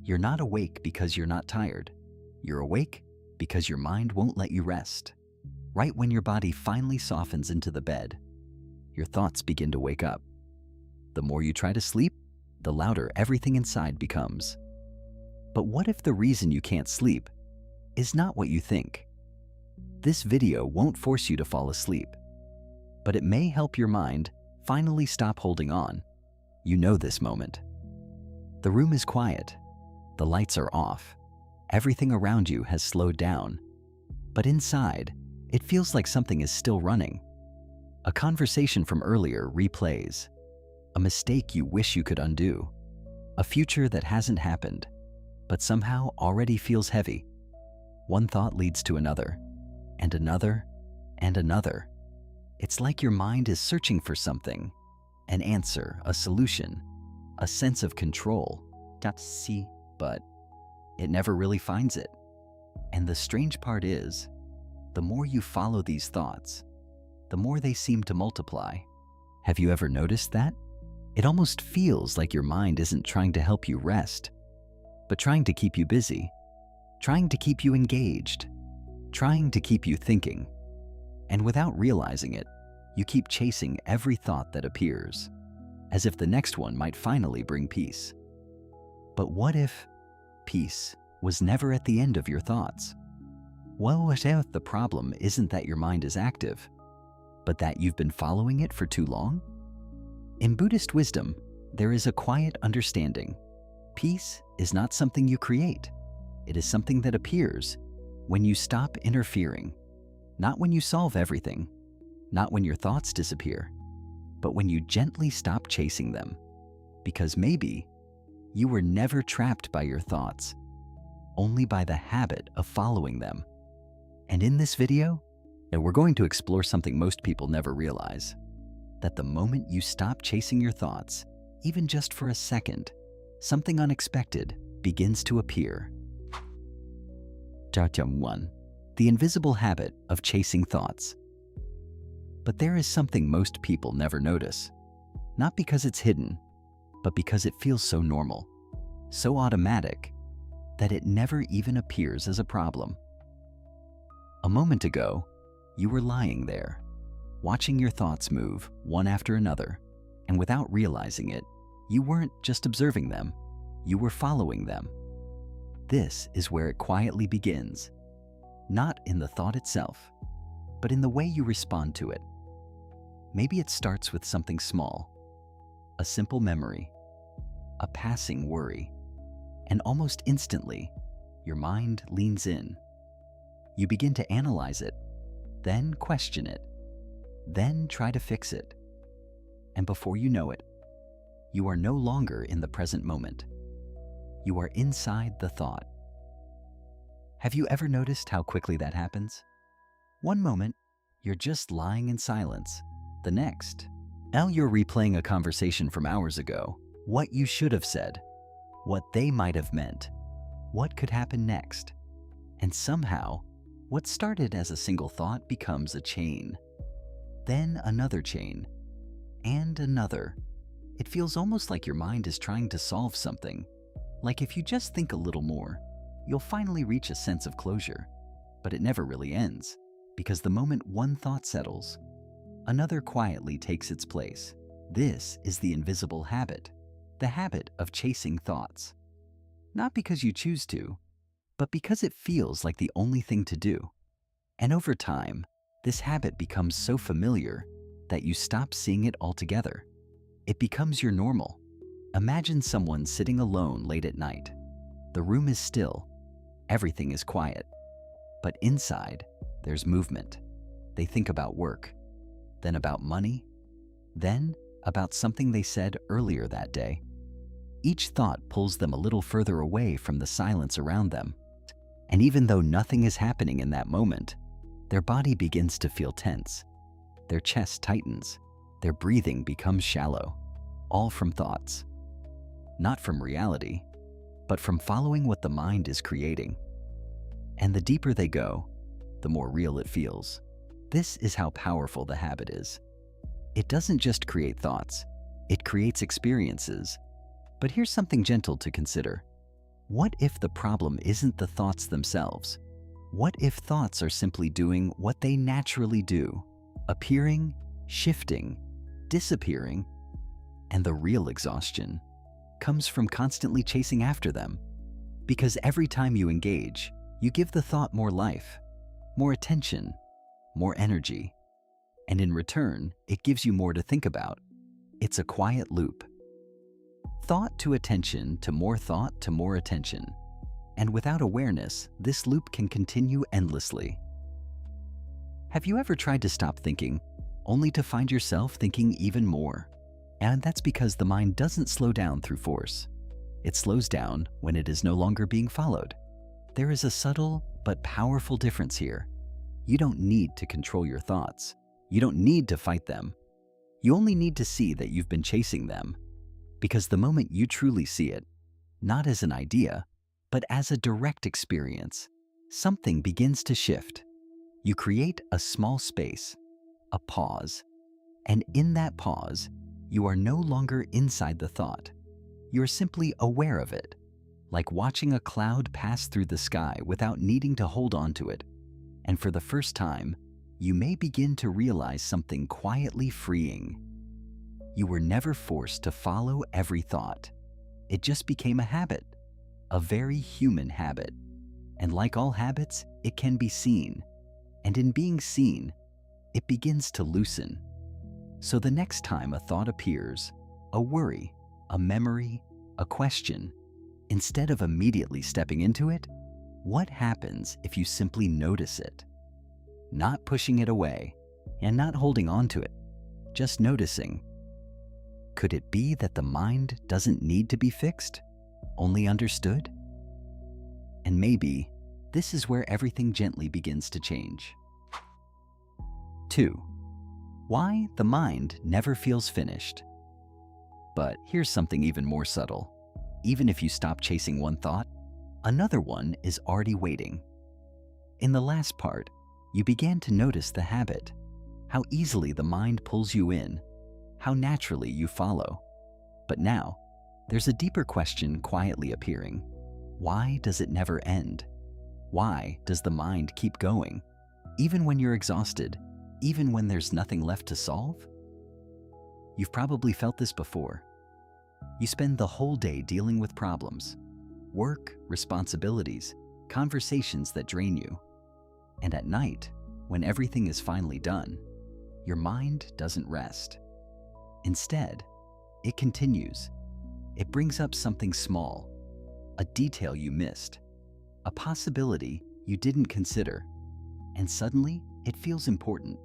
You're not awake because you're not tired. You're awake because your mind won't let you rest. Right when your body finally softens into the bed, your thoughts begin to wake up. The more you try to sleep, the louder everything inside becomes. But what if the reason you can't sleep is not what you think? This video won't force you to fall asleep, but it may help your mind finally stop holding on. You know this moment. The room is quiet. The lights are off. Everything around you has slowed down. But inside, it feels like something is still running. A conversation from earlier replays. A mistake you wish you could undo. A future that hasn't happened, but somehow already feels heavy. One thought leads to another, and another, and another. It's like your mind is searching for something, an answer, a solution, a sense of control. But it never really finds it. And the strange part is, the more you follow these thoughts, the more they seem to multiply. Have you ever noticed that? It almost feels like your mind isn't trying to help you rest, but trying to keep you busy, trying to keep you engaged, trying to keep you thinking. And without realizing it, you keep chasing every thought that appears, as if the next one might finally bring peace. But what if peace was never at the end of your thoughts? Well, what if the problem isn't that your mind is active, but that you've been following it for too long? In Buddhist wisdom, there is a quiet understanding. Peace is not something you create. It is something that appears when you stop interfering, not when you solve everything, not when your thoughts disappear, but when you gently stop chasing them. Because maybe you were never trapped by your thoughts, only by the habit of following them. And in this video, we're going to explore something most people never realize, that the moment you stop chasing your thoughts, even just for a second, something unexpected begins to appear. 1. The invisible habit of chasing thoughts. But there is something most people never notice, not because it's hidden, but because it feels so normal, so automatic, that it never even appears as a problem. A moment ago, you were lying there, watching your thoughts move one after another, and without realizing it, you weren't just observing them, you were following them. This is where it quietly begins, not in the thought itself, but in the way you respond to it. Maybe it starts with something small, a simple memory, a passing worry, and almost instantly, your mind leans in. You begin to analyze it, then question it, then try to fix it. And before you know it, you are no longer in the present moment. You are inside the thought. Have you ever noticed how quickly that happens? One moment, you're just lying in silence. The next, now you're replaying a conversation from hours ago, what you should have said, what they might have meant, what could happen next. And somehow, what started as a single thought becomes a chain. Then another chain, and another. It feels almost like your mind is trying to solve something. Like if you just think a little more, you'll finally reach a sense of closure. But it never really ends, because the moment one thought settles, another quietly takes its place. This is the invisible habit, the habit of chasing thoughts. Not because you choose to, but because it feels like the only thing to do. And over time, this habit becomes so familiar that you stop seeing it altogether. It becomes your normal. Imagine someone sitting alone late at night. The room is still, everything is quiet, but inside, there's movement. They think about work, then about money, then about something they said earlier that day. Each thought pulls them a little further away from the silence around them. And even though nothing is happening in that moment, their body begins to feel tense. Their chest tightens. Their breathing becomes shallow. All from thoughts. Not from reality, but from following what the mind is creating. And the deeper they go, the more real it feels. This is how powerful the habit is. It doesn't just create thoughts, it creates experiences. But here's something gentle to consider. What if the problem isn't the thoughts themselves? What if thoughts are simply doing what they naturally do, appearing, shifting, disappearing, and the real exhaustion comes from constantly chasing after them? Because every time you engage, you give the thought more life, more attention, more energy, and in return, it gives you more to think about. It's a quiet loop. Thought to attention to more thought to more attention. And without awareness, this loop can continue endlessly. Have you ever tried to stop thinking, only to find yourself thinking even more? And that's because the mind doesn't slow down through force. It slows down when it is no longer being followed. There is a subtle but powerful difference here. You don't need to control your thoughts. You don't need to fight them. You only need to see that you've been chasing them. Because the moment you truly see it, not as an idea, but as a direct experience, something begins to shift. You create a small space, a pause, and in that pause, you are no longer inside the thought. You're simply aware of it, like watching a cloud pass through the sky without needing to hold on to it. And for the first time, you may begin to realize something quietly freeing. You were never forced to follow every thought. It just became a habit, a very human habit. And like all habits, it can be seen. And in being seen, it begins to loosen. So the next time a thought appears, a worry, a memory, a question, instead of immediately stepping into it, what happens if you simply notice it? Not pushing it away and not holding on to it, just noticing. Could it be that the mind doesn't need to be fixed, only understood? And maybe this is where everything gently begins to change. 2. Why the mind never feels finished. But here's something even more subtle. Even if you stop chasing one thought, another one is already waiting. In the last part, you began to notice the habit, how easily the mind pulls you in, how naturally you follow. But now, there's a deeper question quietly appearing. Why does it never end? Why does the mind keep going, even when you're exhausted, even when there's nothing left to solve? You've probably felt this before. You spend the whole day dealing with problems, work, responsibilities, conversations that drain you. And at night, when everything is finally done, your mind doesn't rest. Instead, it continues. It brings up something small, a detail you missed, a possibility you didn't consider, and suddenly it feels important.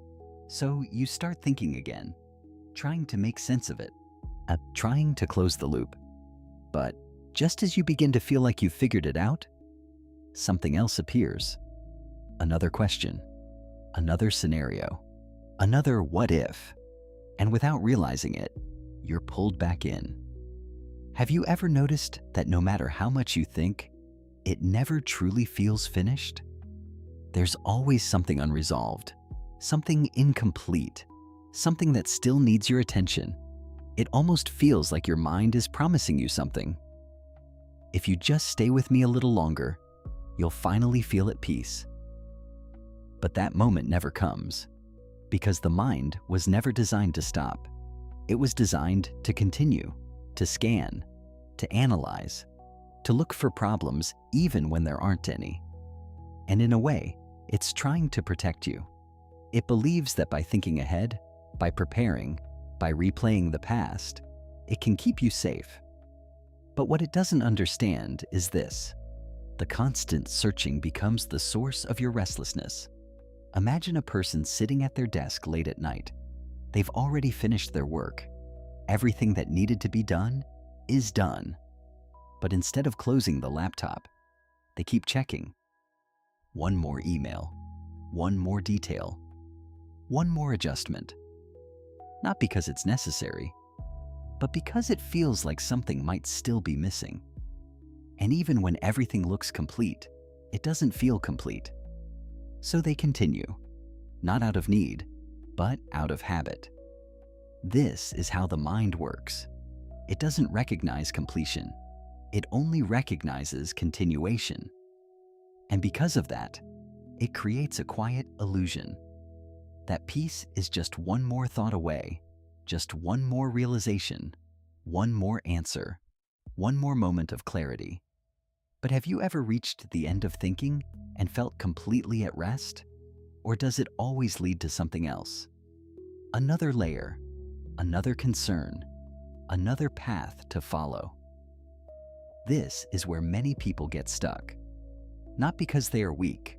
So you start thinking again, trying to make sense of it, trying to close the loop. But just as you begin to feel like you've figured it out, something else appears. Another question, another scenario, another what if, and without realizing it, you're pulled back in. Have you ever noticed that no matter how much you think, it never truly feels finished? There's always something unresolved, something incomplete, something that still needs your attention. It almost feels like your mind is promising you something. If you just stay with me a little longer, you'll finally feel at peace. But that moment never comes, because the mind was never designed to stop. It was designed to continue, to scan, to analyze, to look for problems even when there aren't any. And in a way, it's trying to protect you. It believes that by thinking ahead, by preparing, by replaying the past, it can keep you safe. But what it doesn't understand is this: the constant searching becomes the source of your restlessness. Imagine a person sitting at their desk late at night. They've already finished their work. Everything that needed to be done is done. But instead of closing the laptop, they keep checking. One more email, one more detail, one more adjustment. Not because it's necessary, but because it feels like something might still be missing. And even when everything looks complete, it doesn't feel complete. So they continue, not out of need, but out of habit. This is how the mind works. It doesn't recognize completion. it only recognizes continuation. And because of that, it creates a quiet illusion that peace is just one more thought away, just one more realization, one more answer, one more moment of clarity. But have you ever reached the end of thinking and felt completely at rest? Or does it always lead to something else? Another layer, another concern, another path to follow. This is where many people get stuck. Not because they are weak,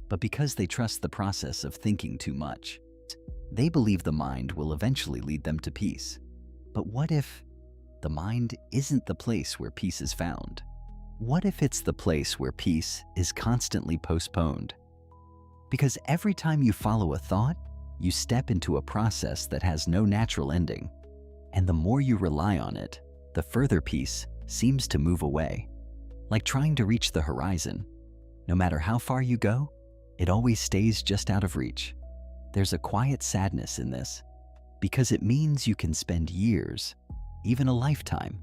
but because they trust the process of thinking too much. They believe the mind will eventually lead them to peace. But what if the mind isn't the place where peace is found? What if it's the place where peace is constantly postponed? Because every time you follow a thought, you step into a process that has no natural ending. And the more you rely on it, the further peace seems to move away. Like trying to reach the horizon. No matter how far you go, it always stays just out of reach. There's a quiet sadness in this, because it means you can spend years, even a lifetime,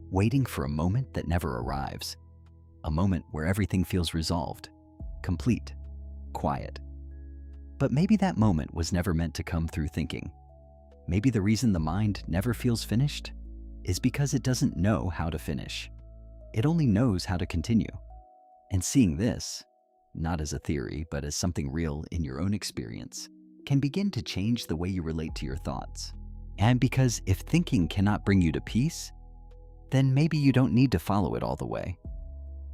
waiting for a moment that never arrives. A moment where everything feels resolved, complete, quiet. But maybe that moment was never meant to come through thinking. Maybe the reason the mind never feels finished is because it doesn't know how to finish. It only knows how to continue. And seeing this, not as a theory, but as something real in your own experience, can begin to change the way you relate to your thoughts. And because if thinking cannot bring you to peace, then maybe you don't need to follow it all the way.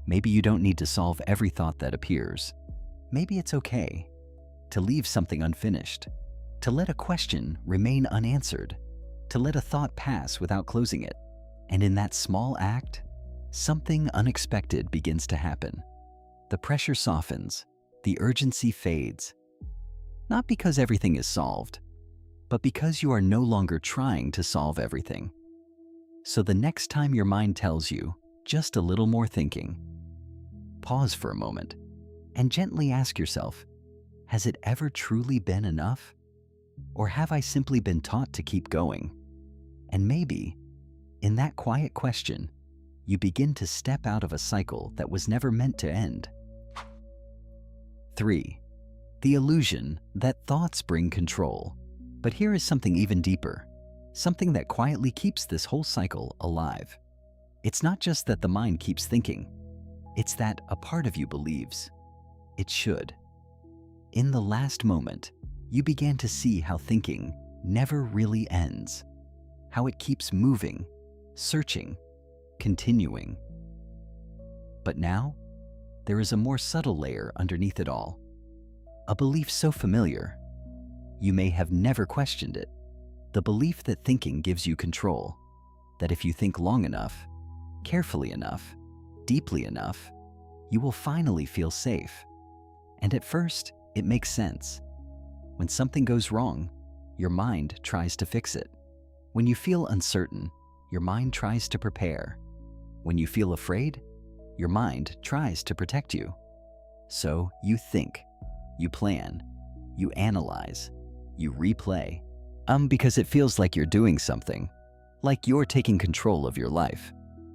Maybe you don't need to solve every thought that appears. Maybe it's okay to leave something unfinished, to let a question remain unanswered, to let a thought pass without closing it. And in that small act, something unexpected begins to happen. The pressure softens, the urgency fades. Not because everything is solved, but because you are no longer trying to solve everything. So the next time your mind tells you, just a little more thinking, pause for a moment and gently ask yourself, has it ever truly been enough? Or have I simply been taught to keep going? And maybe, in that quiet question, you begin to step out of a cycle that was never meant to end. 3. The illusion that thoughts bring control. But here is something even deeper, something that quietly keeps this whole cycle alive. It's not just that the mind keeps thinking, it's that a part of you believes it should. In the last moment, you began to see how thinking never really ends, how it keeps moving, searching, continuing. But now, there is a more subtle layer underneath it all. A belief so familiar, you may have never questioned it. The belief that thinking gives you control, that if you think long enough, carefully enough, deeply enough, you will finally feel safe. And at first, it makes sense. When something goes wrong, your mind tries to fix it. When you feel uncertain, your mind tries to prepare. When you feel afraid, your mind tries to protect you. So you think, you plan, you analyze, you replay. Because it feels like you're doing something, like you're taking control of your life.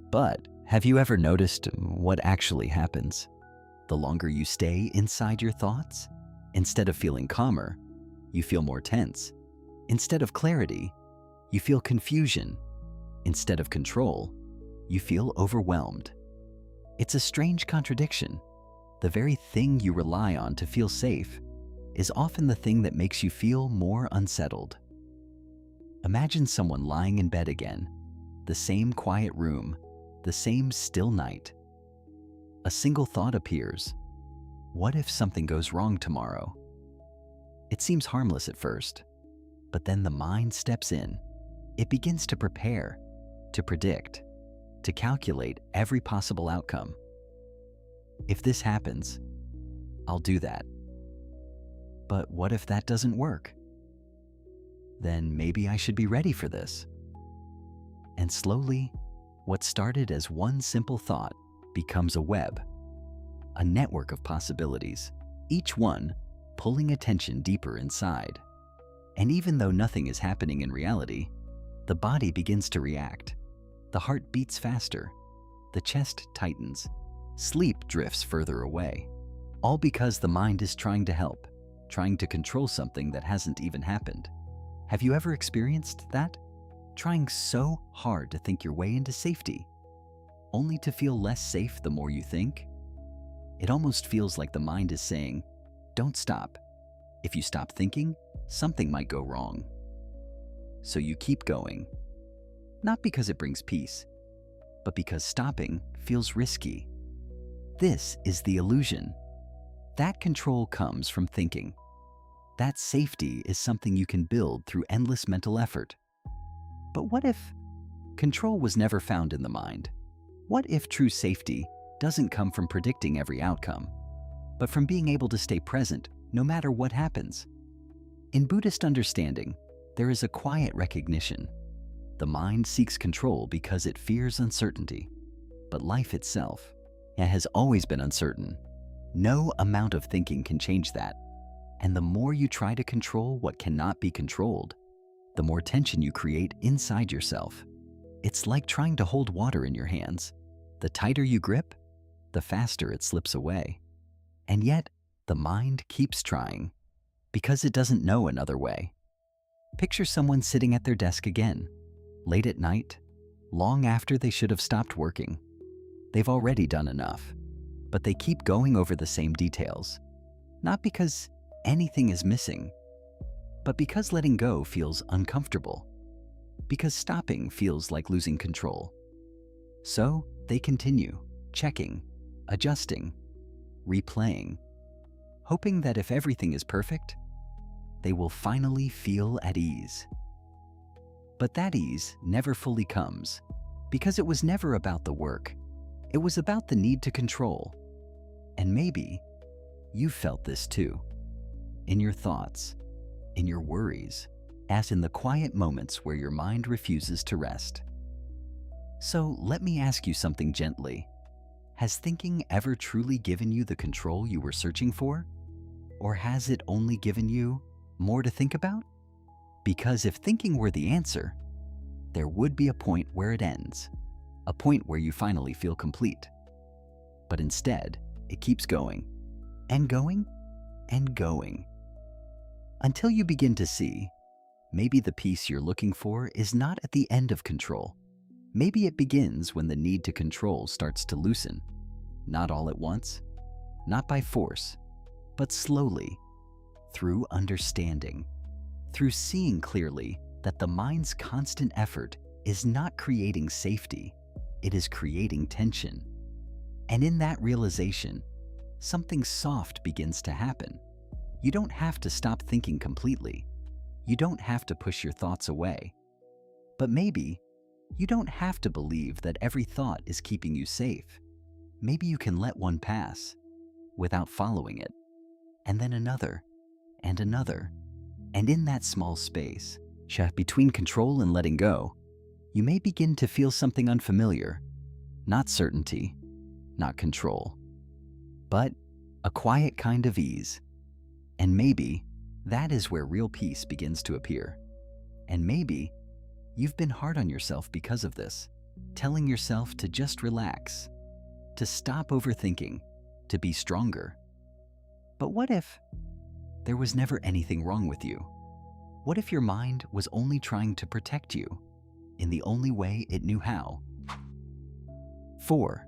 But have you ever noticed what actually happens? The longer you stay inside your thoughts, instead of feeling calmer, you feel more tense. Instead of clarity, you feel confusion. Instead of control, you feel overwhelmed. It's a strange contradiction. The very thing you rely on to feel safe is often the thing that makes you feel more unsettled. Imagine someone lying in bed again, the same quiet room, the same still night. A single thought appears. What if something goes wrong tomorrow? It seems harmless at first, but then the mind steps in. It begins to prepare, to predict, to calculate every possible outcome. If this happens, I'll do that. But what if that doesn't work? Then maybe I should be ready for this. And slowly, what started as one simple thought becomes a web, a network of possibilities, each one pulling attention deeper inside. And even though nothing is happening in reality, the body begins to react. The heart beats faster, the chest tightens, sleep drifts further away, all because the mind is trying to help, trying to control something that hasn't even happened. Have you ever experienced that? Trying so hard to think your way into safety, only to feel less safe the more you think? It almost feels like the mind is saying, don't stop. If you stop thinking, something might go wrong. So you keep going, not because it brings peace, but because stopping feels risky. This is the illusion. That control comes from thinking. That safety is something you can build through endless mental effort. But what if control was never found in the mind? What if true safety doesn't come from predicting every outcome, but from being able to stay present no matter what happens? In Buddhist understanding, there is a quiet recognition. The mind seeks control because it fears uncertainty, but life itself has always been uncertain. No amount of thinking can change that. And the more you try to control what cannot be controlled, the more tension you create inside yourself. It's like trying to hold water in your hands. The tighter you grip, the faster it slips away. And yet, the mind keeps trying because it doesn't know another way. Picture someone sitting at their desk again, late at night, long after they should have stopped working. They've already done enough, but they keep going over the same details, not because anything is missing, but because letting go feels uncomfortable, because stopping feels like losing control. So they continue, checking, adjusting, replaying, hoping that if everything is perfect, they will finally feel at ease. But that ease never fully comes, because it was never about the work. It was about the need to control. And maybe you've felt this too, in your thoughts, in your worries, as in the quiet moments where your mind refuses to rest. So let me ask you something gently. Has thinking ever truly given you the control you were searching for? Or has it only given you more to think about? Because if thinking were the answer, there would be a point where it ends, a point where you finally feel complete. But instead, it keeps going, and going, and going, until you begin to see, maybe the peace you're looking for is not at the end of control. Maybe it begins when the need to control starts to loosen, not all at once, not by force, but slowly, through understanding, through seeing clearly that the mind's constant effort is not creating safety, it is creating tension. And in that realization, something soft begins to happen. You don't have to stop thinking completely. You don't have to push your thoughts away. But maybe you don't have to believe that every thought is keeping you safe. Maybe you can let one pass without following it, and then another, and another. And in that small space, between control and letting go, you may begin to feel something unfamiliar. Not certainty, not control, but a quiet kind of ease. And maybe that is where real peace begins to appear. And maybe you've been hard on yourself because of this, telling yourself to just relax, to stop overthinking, to be stronger. But what if there was never anything wrong with you? What if your mind was only trying to protect you in the only way it knew how? 4.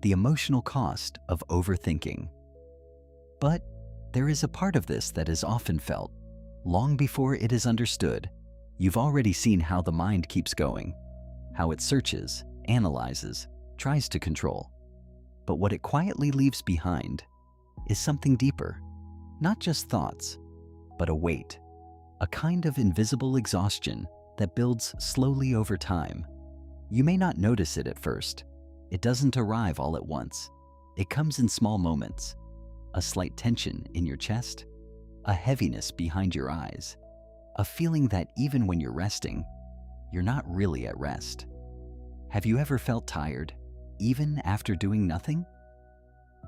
The emotional cost of overthinking. But there is a part of this that is often felt long before it is understood. You've already seen how the mind keeps going, how it searches, analyzes, tries to control. But what it quietly leaves behind is something deeper, not just thoughts, but a weight, a kind of invisible exhaustion that builds slowly over time. You may not notice it at first. It doesn't arrive all at once. It comes in small moments, a slight tension in your chest, a heaviness behind your eyes, a feeling that even when you're resting, you're not really at rest. Have you ever felt tired, even after doing nothing?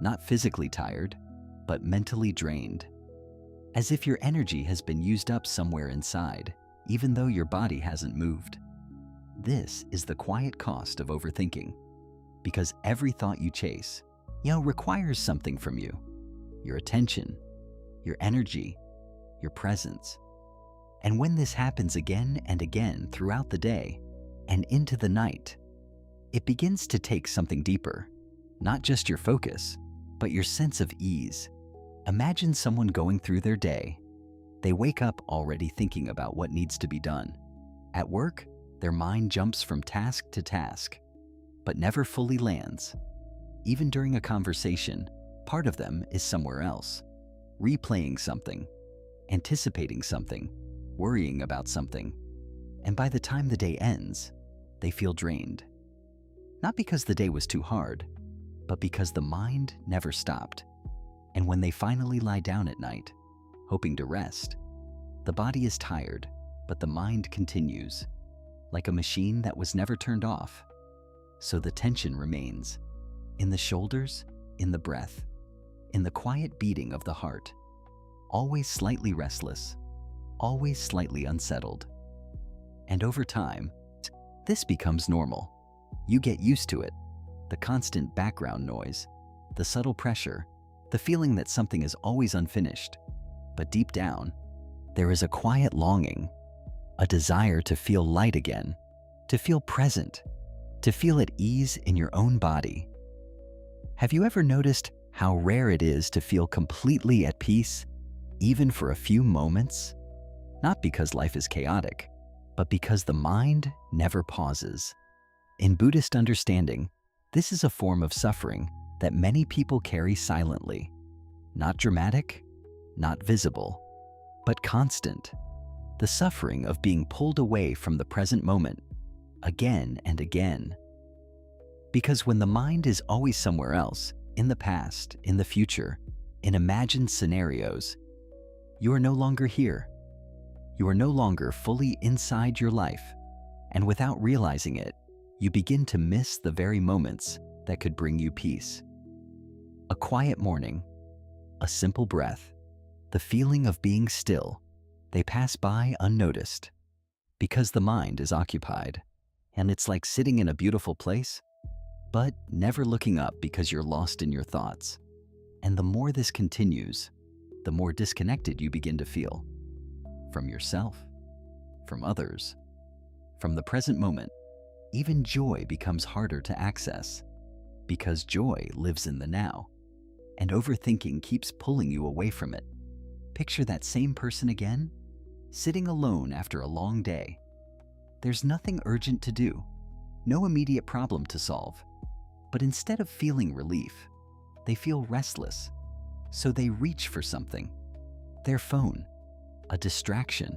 Not physically tired, but mentally drained, as if your energy has been used up somewhere inside, even though your body hasn't moved. This is the quiet cost of overthinking. Because every thought you chase, requires something from you. Your attention, your energy, your presence. And when this happens again and again throughout the day and into the night, it begins to take something deeper, not just your focus, but your sense of ease. Imagine someone going through their day. They wake up already thinking about what needs to be done. At work, their mind jumps from task to task, but never fully lands. Even during a conversation, part of them is somewhere else, replaying something, anticipating something, worrying about something. And by the time the day ends, they feel drained. Not because the day was too hard, but because the mind never stopped. And when they finally lie down at night, hoping to rest, the body is tired, but the mind continues, like a machine that was never turned off. So the tension remains, in the shoulders, in the breath, in the quiet beating of the heart, always slightly restless, always slightly unsettled. And over time, this becomes normal. You get used to it, the constant background noise, the subtle pressure, the feeling that something is always unfinished. But deep down, there is a quiet longing, a desire to feel light again, to feel present, to feel at ease in your own body. Have you ever noticed how rare it is to feel completely at peace, even for a few moments? Not because life is chaotic, but because the mind never pauses. In Buddhist understanding, this is a form of suffering that many people carry silently. Not dramatic, not visible, but constant. The suffering of being pulled away from the present moment, again and again. Because when the mind is always somewhere else, in the past, in the future, in imagined scenarios, you are no longer here. You are no longer fully inside your life, and without realizing it, you begin to miss the very moments that could bring you peace. A quiet morning, a simple breath, the feeling of being still, they pass by unnoticed because the mind is occupied, and it's like sitting in a beautiful place, but never looking up because you're lost in your thoughts. And the more this continues, the more disconnected you begin to feel from yourself, from others, from the present moment. Even joy becomes harder to access because joy lives in the now, and overthinking keeps pulling you away from it. Picture that same person again, sitting alone after a long day. There's nothing urgent to do, no immediate problem to solve, but instead of feeling relief, they feel restless, so they reach for something, their phone, a distraction,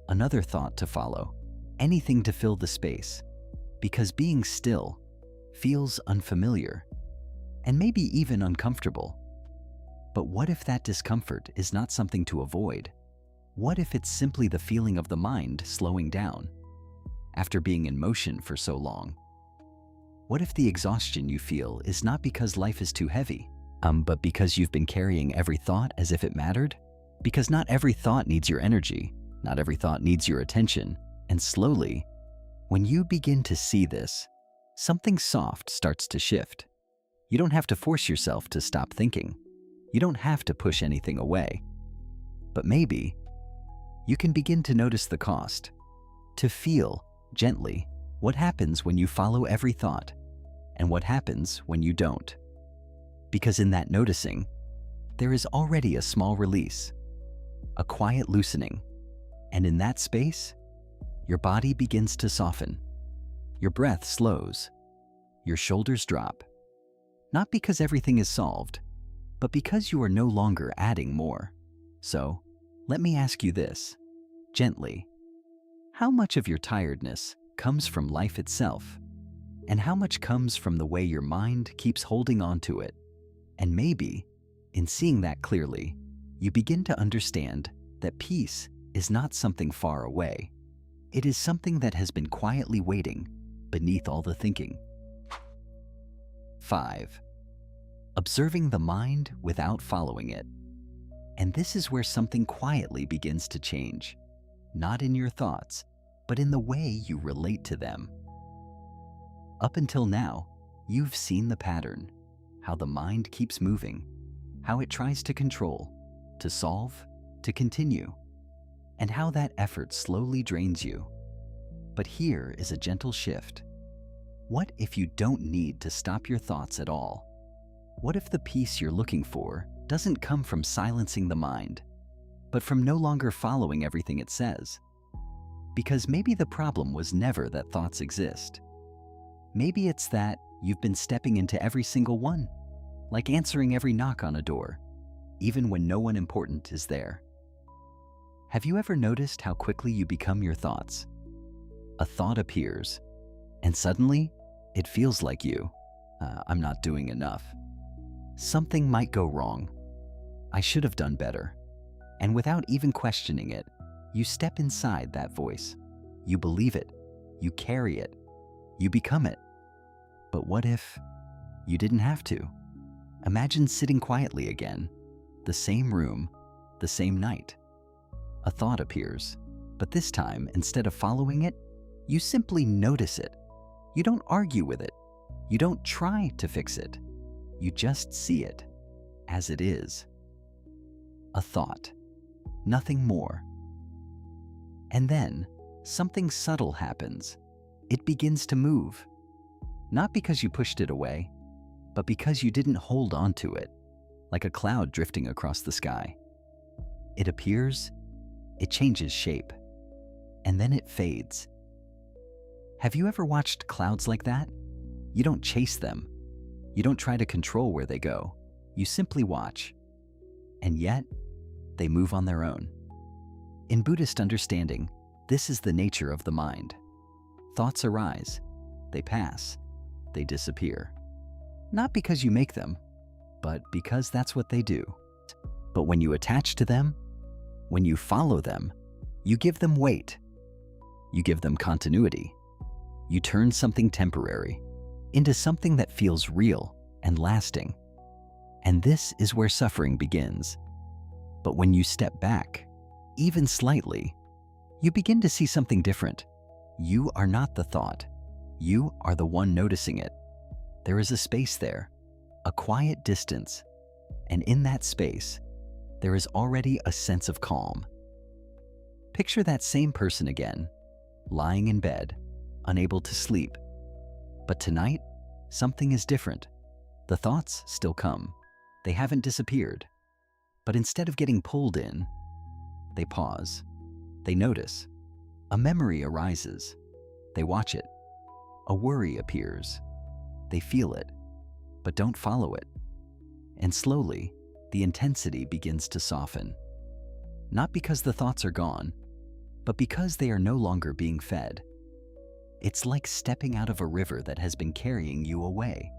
another thought to follow, anything to fill the space, because being still feels unfamiliar and maybe even uncomfortable. But what if that discomfort is not something to avoid? What if it's simply the feeling of the mind slowing down after being in motion for so long? What if the exhaustion you feel is not because life is too heavy, but because you've been carrying every thought as if it mattered? Because not every thought needs your energy, not every thought needs your attention, and slowly, when you begin to see this, something soft starts to shift. You don't have to force yourself to stop thinking. You don't have to push anything away. But maybe you can begin to notice the cost, to feel gently what happens when you follow every thought and what happens when you don't. Because in that noticing, there is already a small release, a quiet loosening, and in that space, your body begins to soften, your breath slows, your shoulders drop, not because everything is solved, but because you are no longer adding more. So, let me ask you this, gently. How much of your tiredness comes from life itself? And how much comes from the way your mind keeps holding on to it? And maybe, in seeing that clearly, you begin to understand that peace is not something far away. It is something that has been quietly waiting beneath all the thinking. 5. Observing the mind without following it. And this is where something quietly begins to change, not in your thoughts, but in the way you relate to them. Up until now, you've seen the pattern, how the mind keeps moving, how it tries to control, to solve, to continue, and how that effort slowly drains you. But here is a gentle shift. What if you don't need to stop your thoughts at all? What if the peace you're looking for doesn't come from silencing the mind, but from no longer following everything it says? Because maybe the problem was never that thoughts exist. Maybe it's that you've been stepping into every single one, like answering every knock on a door, even when no one important is there. Have you ever noticed how quickly you become your thoughts? A thought appears, and suddenly, it feels like you. I'm not doing enough. Something might go wrong. I should have done better. And without even questioning it, you step inside that voice. You believe it. You carry it. You become it. But what if you didn't have to? Imagine sitting quietly again, the same room, the same night. A thought appears, but this time, instead of following it, you simply notice it. You don't argue with it. You don't try to fix it. You just see it as it is. A thought, nothing more. And then something subtle happens. It begins to move. Not because you pushed it away, but because you didn't hold on to it, like a cloud drifting across the sky. It appears, it changes shape, and then it fades. Have you ever watched clouds like that? You don't chase them. You don't try to control where they go. You simply watch. And yet, they move on their own. In Buddhist understanding, this is the nature of the mind. Thoughts arise, they pass, they disappear. Not because you make them, but because that's what they do. But when you attach to them, when you follow them, you give them weight. You give them continuity. You turn something temporary into something that feels real and lasting. And this is where suffering begins. But when you step back, even slightly, you begin to see something different. You are not the thought. You are the one noticing it. There is a space there, a quiet distance, and in that space, there is already a sense of calm. Picture that same person again, lying in bed, unable to sleep. But tonight, something is different. The thoughts still come. They haven't disappeared. But instead of getting pulled in, they pause. They notice. A memory arises. They watch it. A worry appears. They feel it, but don't follow it. And slowly, the intensity begins to soften. Not because the thoughts are gone, but because they are no longer being fed. It's like stepping out of a river that has been carrying you away.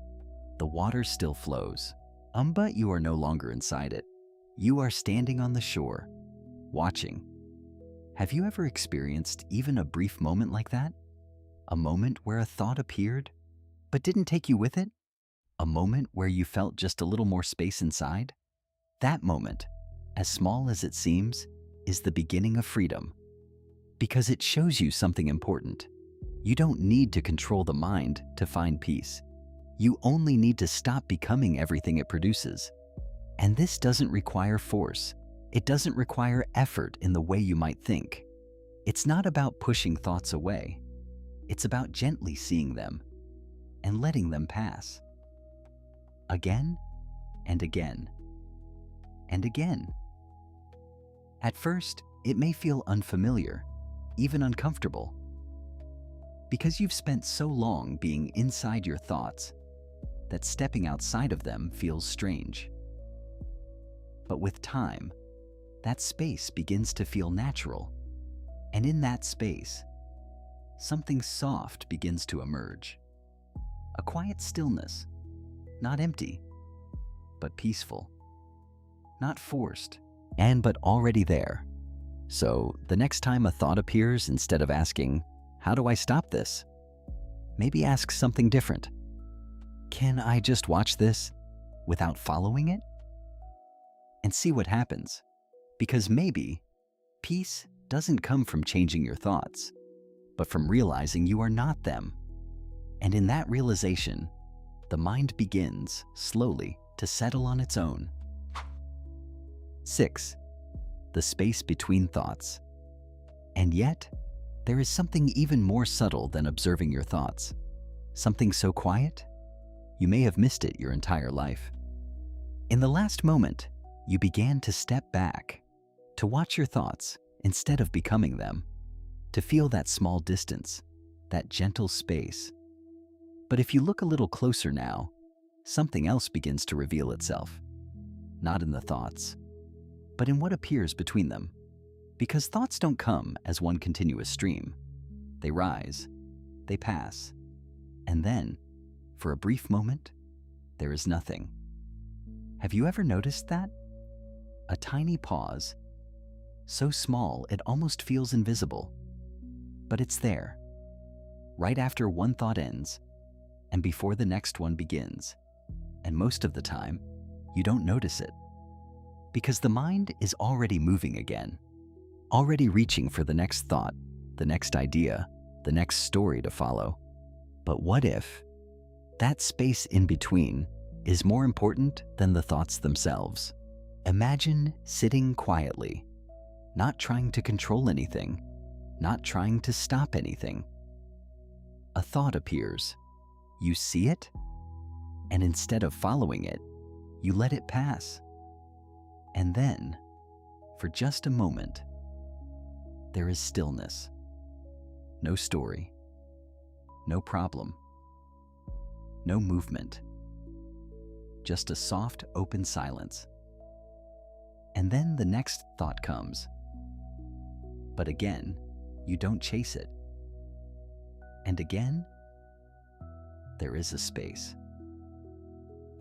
The water still flows, but you are no longer inside it. You are standing on the shore, watching. Have you ever experienced even a brief moment like that? A moment where a thought appeared, but didn't take you with it? A moment where you felt just a little more space inside? That moment, as small as it seems, is the beginning of freedom. Because it shows you something important. You don't need to control the mind to find peace. You only need to stop becoming everything it produces. And this doesn't require force. It doesn't require effort in the way you might think. It's not about pushing thoughts away. It's about gently seeing them and letting them pass. Again and again and again. At first, it may feel unfamiliar, even uncomfortable, because you've spent so long being inside your thoughts that stepping outside of them feels strange. But with time, that space begins to feel natural, and in that space, something soft begins to emerge. A quiet stillness, not empty, but peaceful, not forced, but already there. So the next time a thought appears, instead of asking, "How do I stop this?" maybe ask something different. Can I just watch this without following it? And see what happens. Because maybe peace doesn't come from changing your thoughts, but from realizing you are not them. And in that realization, the mind begins, slowly, to settle on its own. 6. The space between thoughts. And yet, there is something even more subtle than observing your thoughts. Something so quiet, you may have missed it your entire life. In the last moment, you began to step back, to watch your thoughts instead of becoming them, to feel that small distance, that gentle space. But if you look a little closer now, something else begins to reveal itself. Not in the thoughts, but in what appears between them. Because thoughts don't come as one continuous stream. They rise, they pass, and then, for a brief moment, there is nothing. Have you ever noticed that? A tiny pause, so small it almost feels invisible. But it's there, right after one thought ends, and before the next one begins. And most of the time, you don't notice it. Because the mind is already moving again, already reaching for the next thought, the next idea, the next story to follow. But what if that space in between is more important than the thoughts themselves? Imagine sitting quietly, not trying to control anything, not trying to stop anything. A thought appears. You see it, and instead of following it, you let it pass. And then, for just a moment, there is stillness. No story, no problem, no movement, just a soft, open silence. And then the next thought comes. But again, you don't chase it. And again, there is a space.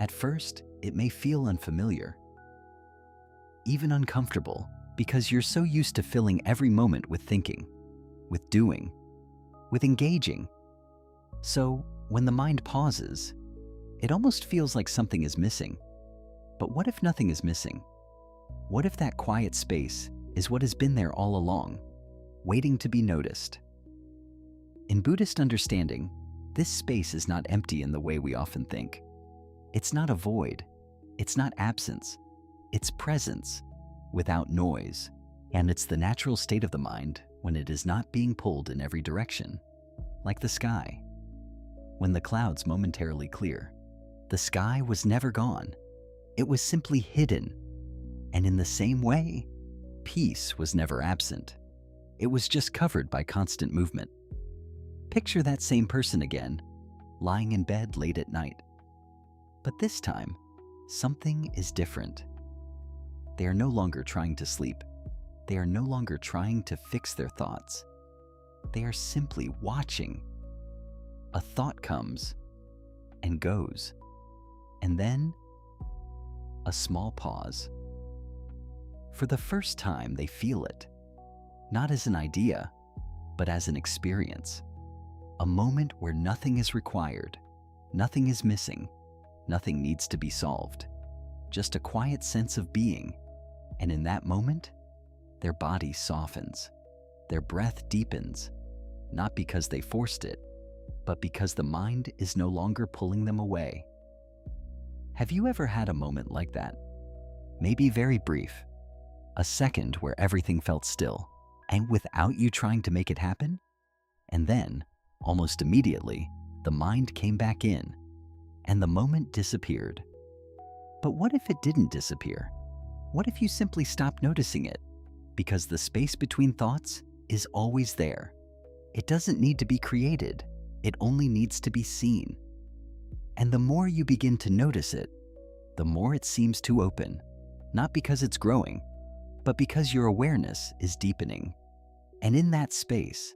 At first, it may feel unfamiliar, even uncomfortable, because you're so used to filling every moment with thinking, with doing, with engaging. So, when the mind pauses, it almost feels like something is missing. But what if nothing is missing? What if that quiet space is what has been there all along, waiting to be noticed? In Buddhist understanding, this space is not empty in the way we often think. It's not a void. It's not absence. It's presence, without noise. And it's the natural state of the mind when it is not being pulled in every direction. Like the sky. When the clouds momentarily clear, the sky was never gone. It was simply hidden. And in the same way, peace was never absent. It was just covered by constant movement. Picture that same person again, lying in bed late at night. But this time, something is different. They are no longer trying to sleep. They are no longer trying to fix their thoughts. They are simply watching. A thought comes and goes, and then a small pause. For the first time, they feel it, not as an idea, but as an experience. A moment where nothing is required, nothing is missing, nothing needs to be solved. Just a quiet sense of being. And in that moment, their body softens, their breath deepens, not because they forced it, but because the mind is no longer pulling them away. Have you ever had a moment like that? Maybe very brief, a second where everything felt still, and without you trying to make it happen? And then, almost immediately, the mind came back in, and the moment disappeared. But what if it didn't disappear? What if you simply stopped noticing it? Because the space between thoughts is always there. It doesn't need to be created. It only needs to be seen. And the more you begin to notice it, the more it seems to open, not because it's growing, but because your awareness is deepening. And in that space,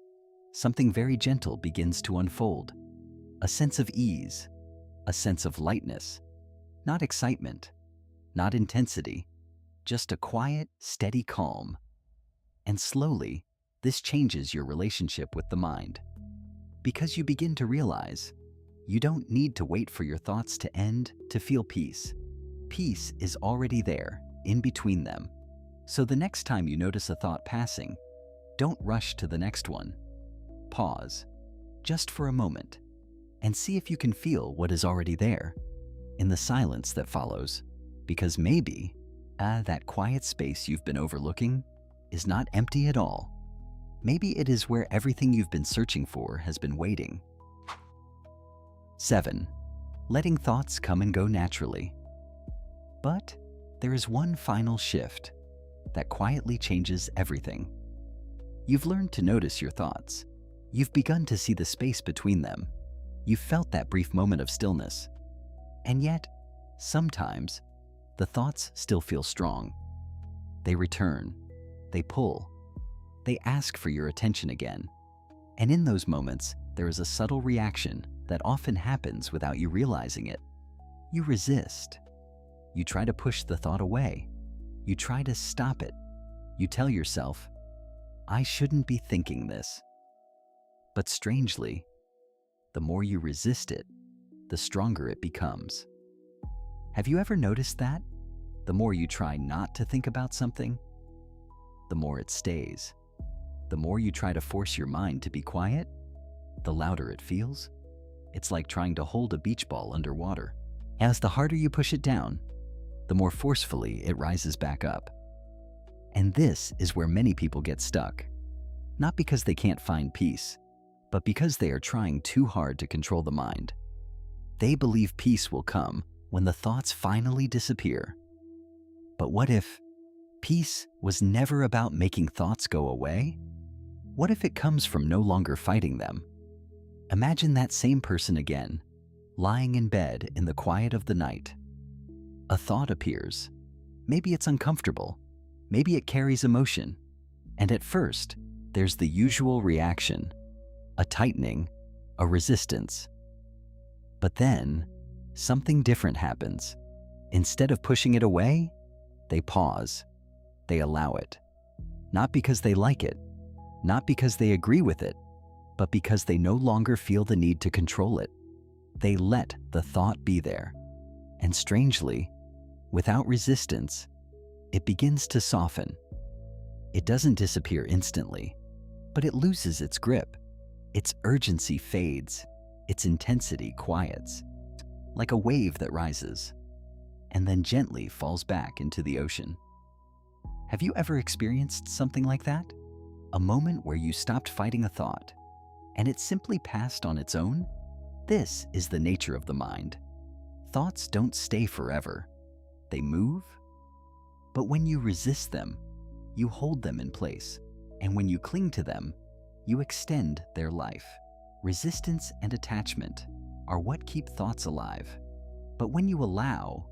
something very gentle begins to unfold. A sense of ease, a sense of lightness, not excitement, not intensity, just a quiet, steady calm. And slowly, this changes your relationship with the mind. Because you begin to realize you don't need to wait for your thoughts to end to feel peace. Peace is already there, in between them. So the next time you notice a thought passing, don't rush to the next one. Pause, just for a moment, and see if you can feel what is already there in the silence that follows. Because maybe that quiet space you've been overlooking is not empty at all. Maybe it is where everything you've been searching for has been waiting. 7. Letting thoughts come and go naturally. But there is one final shift that quietly changes everything. You've learned to notice your thoughts. You've begun to see the space between them. You've felt that brief moment of stillness. And yet, sometimes, the thoughts still feel strong. They return, they pull, they ask for your attention again. And in those moments, there is a subtle reaction that often happens without you realizing it. You resist. You try to push the thought away. You try to stop it. You tell yourself, I shouldn't be thinking this. But strangely, the more you resist it, the stronger it becomes. Have you ever noticed that? The more you try not to think about something, the more it stays. The more you try to force your mind to be quiet, the louder it feels. It's like trying to hold a beach ball underwater. As the harder you push it down, the more forcefully it rises back up. And this is where many people get stuck. Not because they can't find peace, but because they are trying too hard to control the mind. They believe peace will come when the thoughts finally disappear. But what if peace was never about making thoughts go away? What if it comes from no longer fighting them? Imagine that same person again, lying in bed in the quiet of the night. A thought appears. Maybe it's uncomfortable. Maybe it carries emotion. And at first, there's the usual reaction, a tightening, a resistance. But then, something different happens. Instead of pushing it away, they pause. They allow it. Not because they like it, not because they agree with it, but because they no longer feel the need to control it. They let the thought be there. And strangely, without resistance, it begins to soften. It doesn't disappear instantly, but it loses its grip. Its urgency fades. Its intensity quiets, like a wave that rises and then gently falls back into the ocean. Have you ever experienced something like that? A moment where you stopped fighting a thought and it simply passed on its own? This is the nature of the mind. Thoughts don't stay forever. They move. But when you resist them, you hold them in place. And when you cling to them, you extend their life. Resistance and attachment are what keep thoughts alive. But when you allow,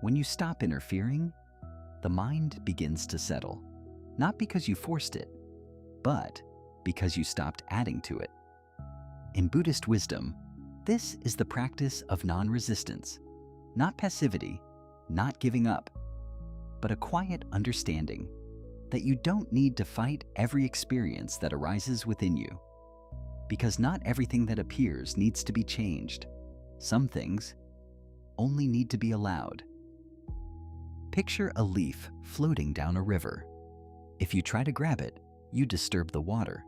when you stop interfering, the mind begins to settle. Not because you forced it, but because you stopped adding to it. In Buddhist wisdom, this is the practice of non-resistance, not passivity, not giving up, but a quiet understanding that you don't need to fight every experience that arises within you. Because not everything that appears needs to be changed. Some things only need to be allowed. Picture a leaf floating down a river. If you try to grab it, you disturb the water.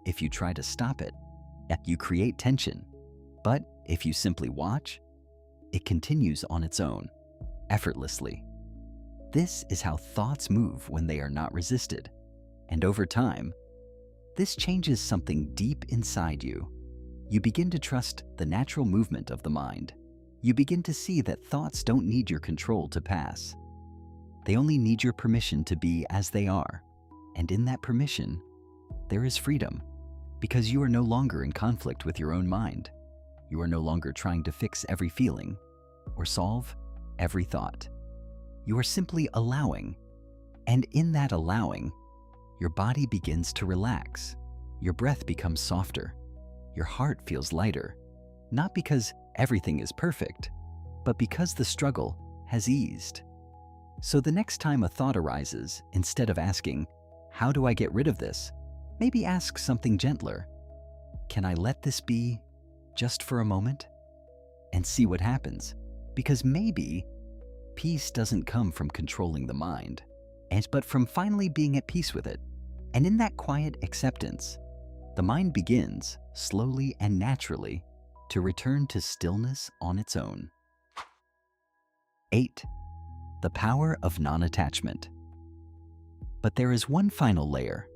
If you try to stop it, you create tension. But if you simply watch, it continues on its own, effortlessly. This is how thoughts move when they are not resisted. And over time, this changes something deep inside you. You begin to trust the natural movement of the mind. You begin to see that thoughts don't need your control to pass. They only need your permission to be as they are. And in that permission, there is freedom, because you are no longer in conflict with your own mind. You are no longer trying to fix every feeling or solve every thought. You are simply allowing. And in that allowing, your body begins to relax. Your breath becomes softer. Your heart feels lighter. Not because everything is perfect, but because the struggle has eased. So the next time a thought arises, instead of asking, how do I get rid of this? Maybe ask something gentler. Can I let this be just for a moment? And see what happens. Because maybe peace doesn't come from controlling the mind, but from finally being at peace with it. And in that quiet acceptance, the mind begins, slowly and naturally, to return to stillness on its own. 8. The power of non-attachment. But there is one final layer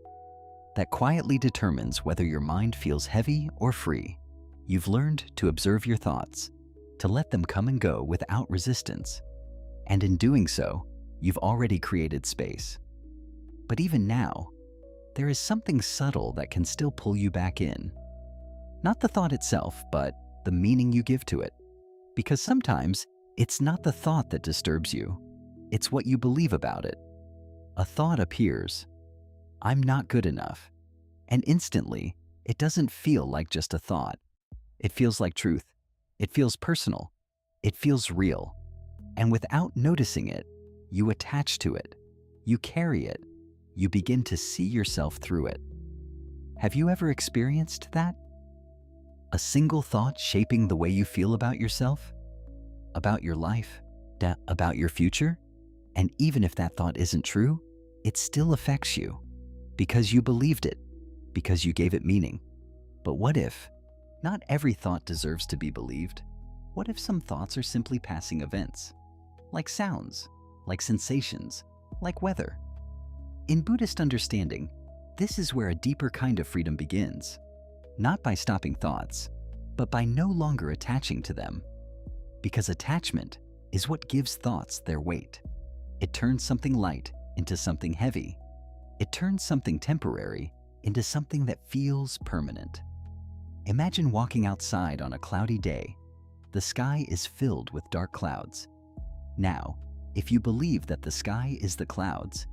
that quietly determines whether your mind feels heavy or free. You've learned to observe your thoughts, to let them come and go without resistance. And in doing so, you've already created space. But even now, there is something subtle that can still pull you back in. Not the thought itself, but the meaning you give to it. Because sometimes it's not the thought that disturbs you, it's what you believe about it. A thought appears, "I'm not good enough," and instantly, it doesn't feel like just a thought. It feels like truth. It feels personal. It feels real. And without noticing it, you attach to it. You carry it. You begin to see yourself through it. Have you ever experienced that? A single thought shaping the way you feel about yourself, about your life, about your future? And even if that thought isn't true, it still affects you because you believed it, because you gave it meaning. But what if not every thought deserves to be believed? What if some thoughts are simply passing events, like sounds, like sensations, like weather? In Buddhist understanding, this is where a deeper kind of freedom begins, not by stopping thoughts, but by no longer attaching to them. Because attachment is what gives thoughts their weight. It turns something light into something heavy. It turns something temporary into something that feels permanent. Imagine walking outside on a cloudy day. The sky is filled with dark clouds. Now, if you believe that the sky is the clouds,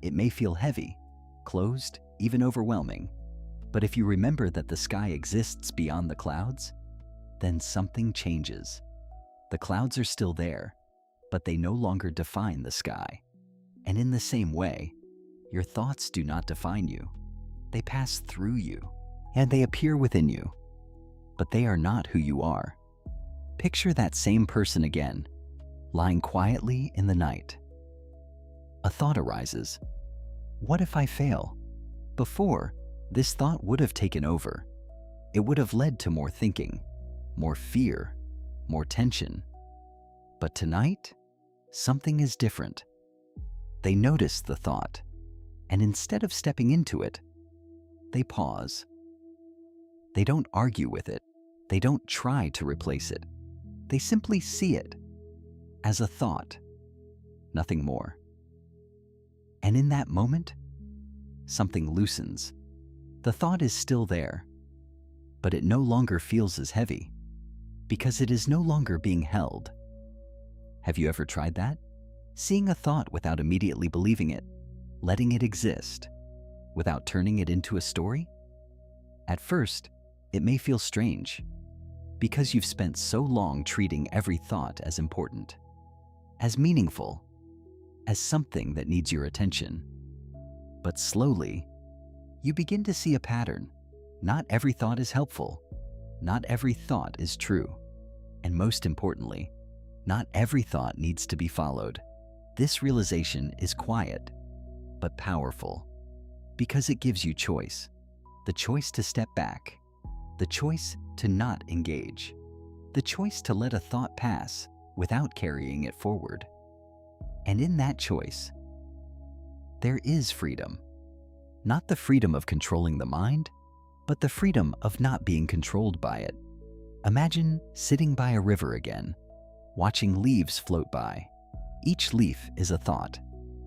it may feel heavy, closed, even overwhelming. But if you remember that the sky exists beyond the clouds, then something changes. The clouds are still there, but they no longer define the sky. And in the same way, your thoughts do not define you. They pass through you, and they appear within you. But they are not who you are. Picture that same person again, lying quietly in the night. A thought arises. What if I fail? Before, this thought would have taken over. It would have led to more thinking, more fear, more tension. But tonight, something is different. They notice the thought, and instead of stepping into it, they pause. They don't argue with it. They don't try to replace it. They simply see it as a thought, nothing more. And in that moment, something loosens. The thought is still there, but it no longer feels as heavy because it is no longer being held. Have you ever tried that? Seeing a thought without immediately believing it, letting it exist, without turning it into a story? At first, it may feel strange because you've spent so long treating every thought as important, as meaningful, as something that needs your attention. But slowly, you begin to see a pattern. Not every thought is helpful. Not every thought is true. And most importantly, not every thought needs to be followed. This realization is quiet, but powerful, because it gives you choice. The choice to step back, the choice to not engage, the choice to let a thought pass without carrying it forward. And in that choice, there is freedom. Not the freedom of controlling the mind, but the freedom of not being controlled by it. Imagine sitting by a river again, watching leaves float by. Each leaf is a thought.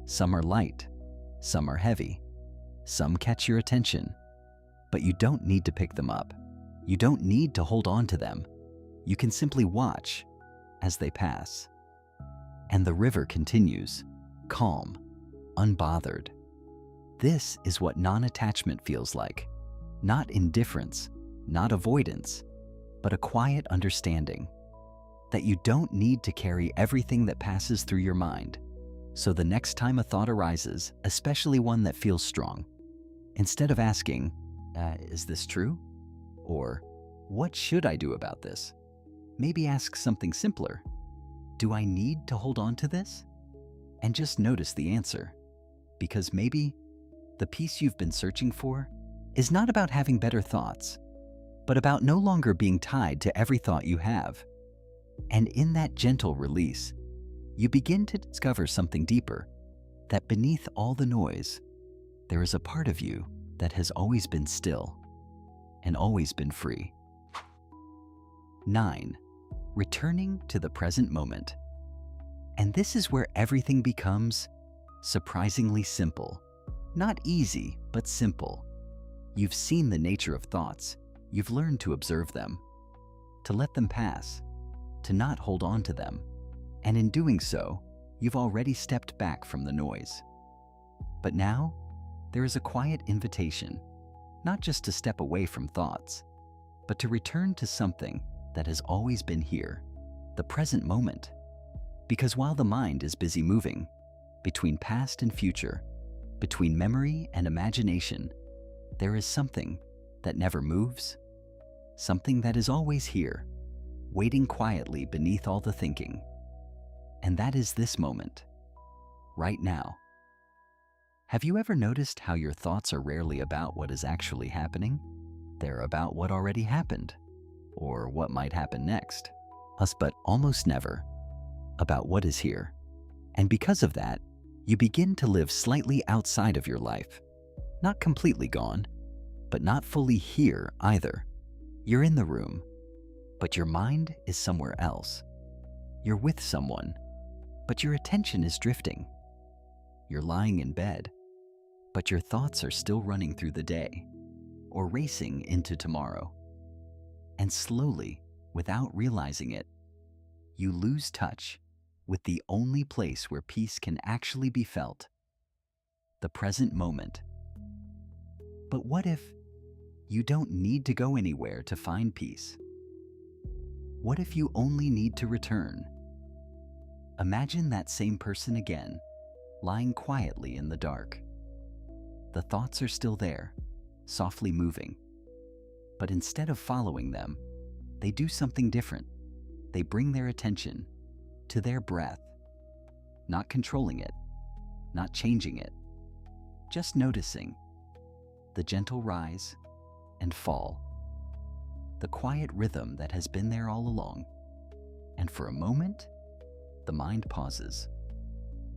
Some are light, some are heavy, some catch your attention. But you don't need to pick them up. You don't need to hold on to them. You can simply watch as they pass. And the river continues, calm, unbothered. This is what non-attachment feels like. Not indifference, not avoidance, but a quiet understanding that you don't need to carry everything that passes through your mind. So the next time a thought arises, especially one that feels strong, instead of asking, is this true? Or, what should I do about this? Maybe ask something simpler. Do I need to hold on to this? And just notice the answer. Because maybe the peace you've been searching for is not about having better thoughts, but about no longer being tied to every thought you have. And in that gentle release, you begin to discover something deeper, that beneath all the noise, there is a part of you that has always been still and always been free. 9. Returning to the present moment. And this is where everything becomes surprisingly simple. Not easy, but simple. You've seen the nature of thoughts. You've learned to observe them, to let them pass, to not hold on to them. And in doing so, you've already stepped back from the noise. But now, there is a quiet invitation, not just to step away from thoughts, but to return to something that has always been here, the present moment. Because while the mind is busy moving between past and future, between memory and imagination, there is something that never moves, something that is always here, waiting quietly beneath all the thinking. And that is this moment, right now. Have you ever noticed how your thoughts are rarely about what is actually happening? They're about what already happened, or what might happen next. But almost never about what is here. And because of that, you begin to live slightly outside of your life. Not completely gone, but not fully here either. You're in the room, but your mind is somewhere else. You're with someone, but your attention is drifting. You're lying in bed, but your thoughts are still running through the day or racing into tomorrow. And slowly, without realizing it, you lose touch with the only place where peace can actually be felt, the present moment. But what if you don't need to go anywhere to find peace? What if you only need to return? Imagine that same person again, lying quietly in the dark. The thoughts are still there, softly moving. But instead of following them, they do something different. They bring their attention to their breath, not controlling it, not changing it, just noticing the gentle rise and fall, the quiet rhythm that has been there all along. And for a moment, the mind pauses,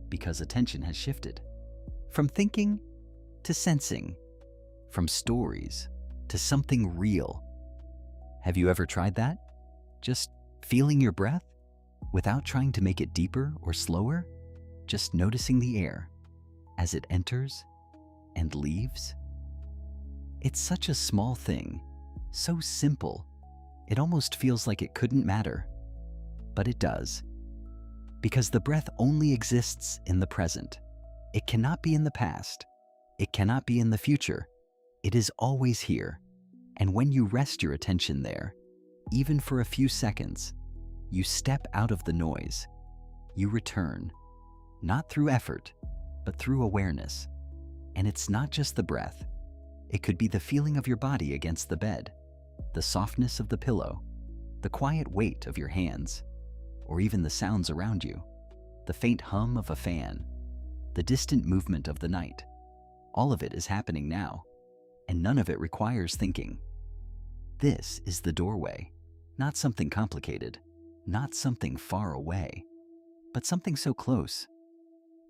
because attention has shifted from thinking to sensing, from stories to something real. Have you ever tried that? Just feeling your breath without trying to make it deeper or slower, just noticing the air as it enters and leaves. It's such a small thing, so simple, it almost feels like it couldn't matter. But it does, because the breath only exists in the present. It cannot be in the past. It cannot be in the future. It is always here. And when you rest your attention there, even for a few seconds, you step out of the noise. You return, not through effort, but through awareness. And it's not just the breath. It could be the feeling of your body against the bed, the softness of the pillow, the quiet weight of your hands, or even the sounds around you, the faint hum of a fan, the distant movement of the night. All of it is happening now, and none of it requires thinking. This is the doorway, not something complicated, not something far away, but something so close.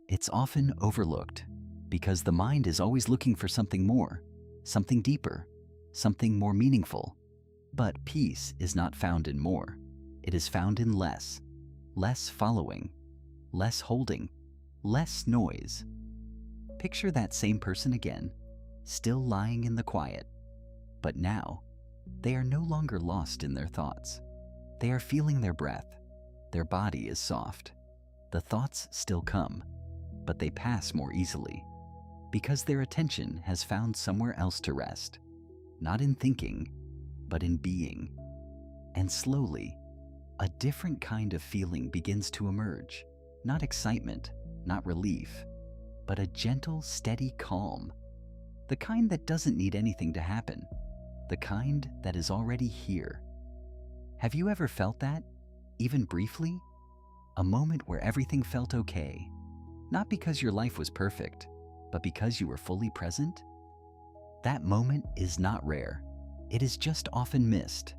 It's often overlooked because the mind is always looking for something more, something deeper, something more meaningful. But peace is not found in more. It is found in less. Less following, less holding, less noise. Picture that same person again, still lying in the quiet. But now, they are no longer lost in their thoughts. They are feeling their breath. Their body is soft. The thoughts still come, but they pass more easily, because their attention has found somewhere else to rest, not in thinking, but in being. And slowly, a different kind of feeling begins to emerge. Not excitement, not relief, but a gentle, steady calm. The kind that doesn't need anything to happen. The kind that is already here. Have you ever felt that, even briefly? A moment where everything felt okay, not because your life was perfect, but because you were fully present? That moment is not rare. it is just often missed.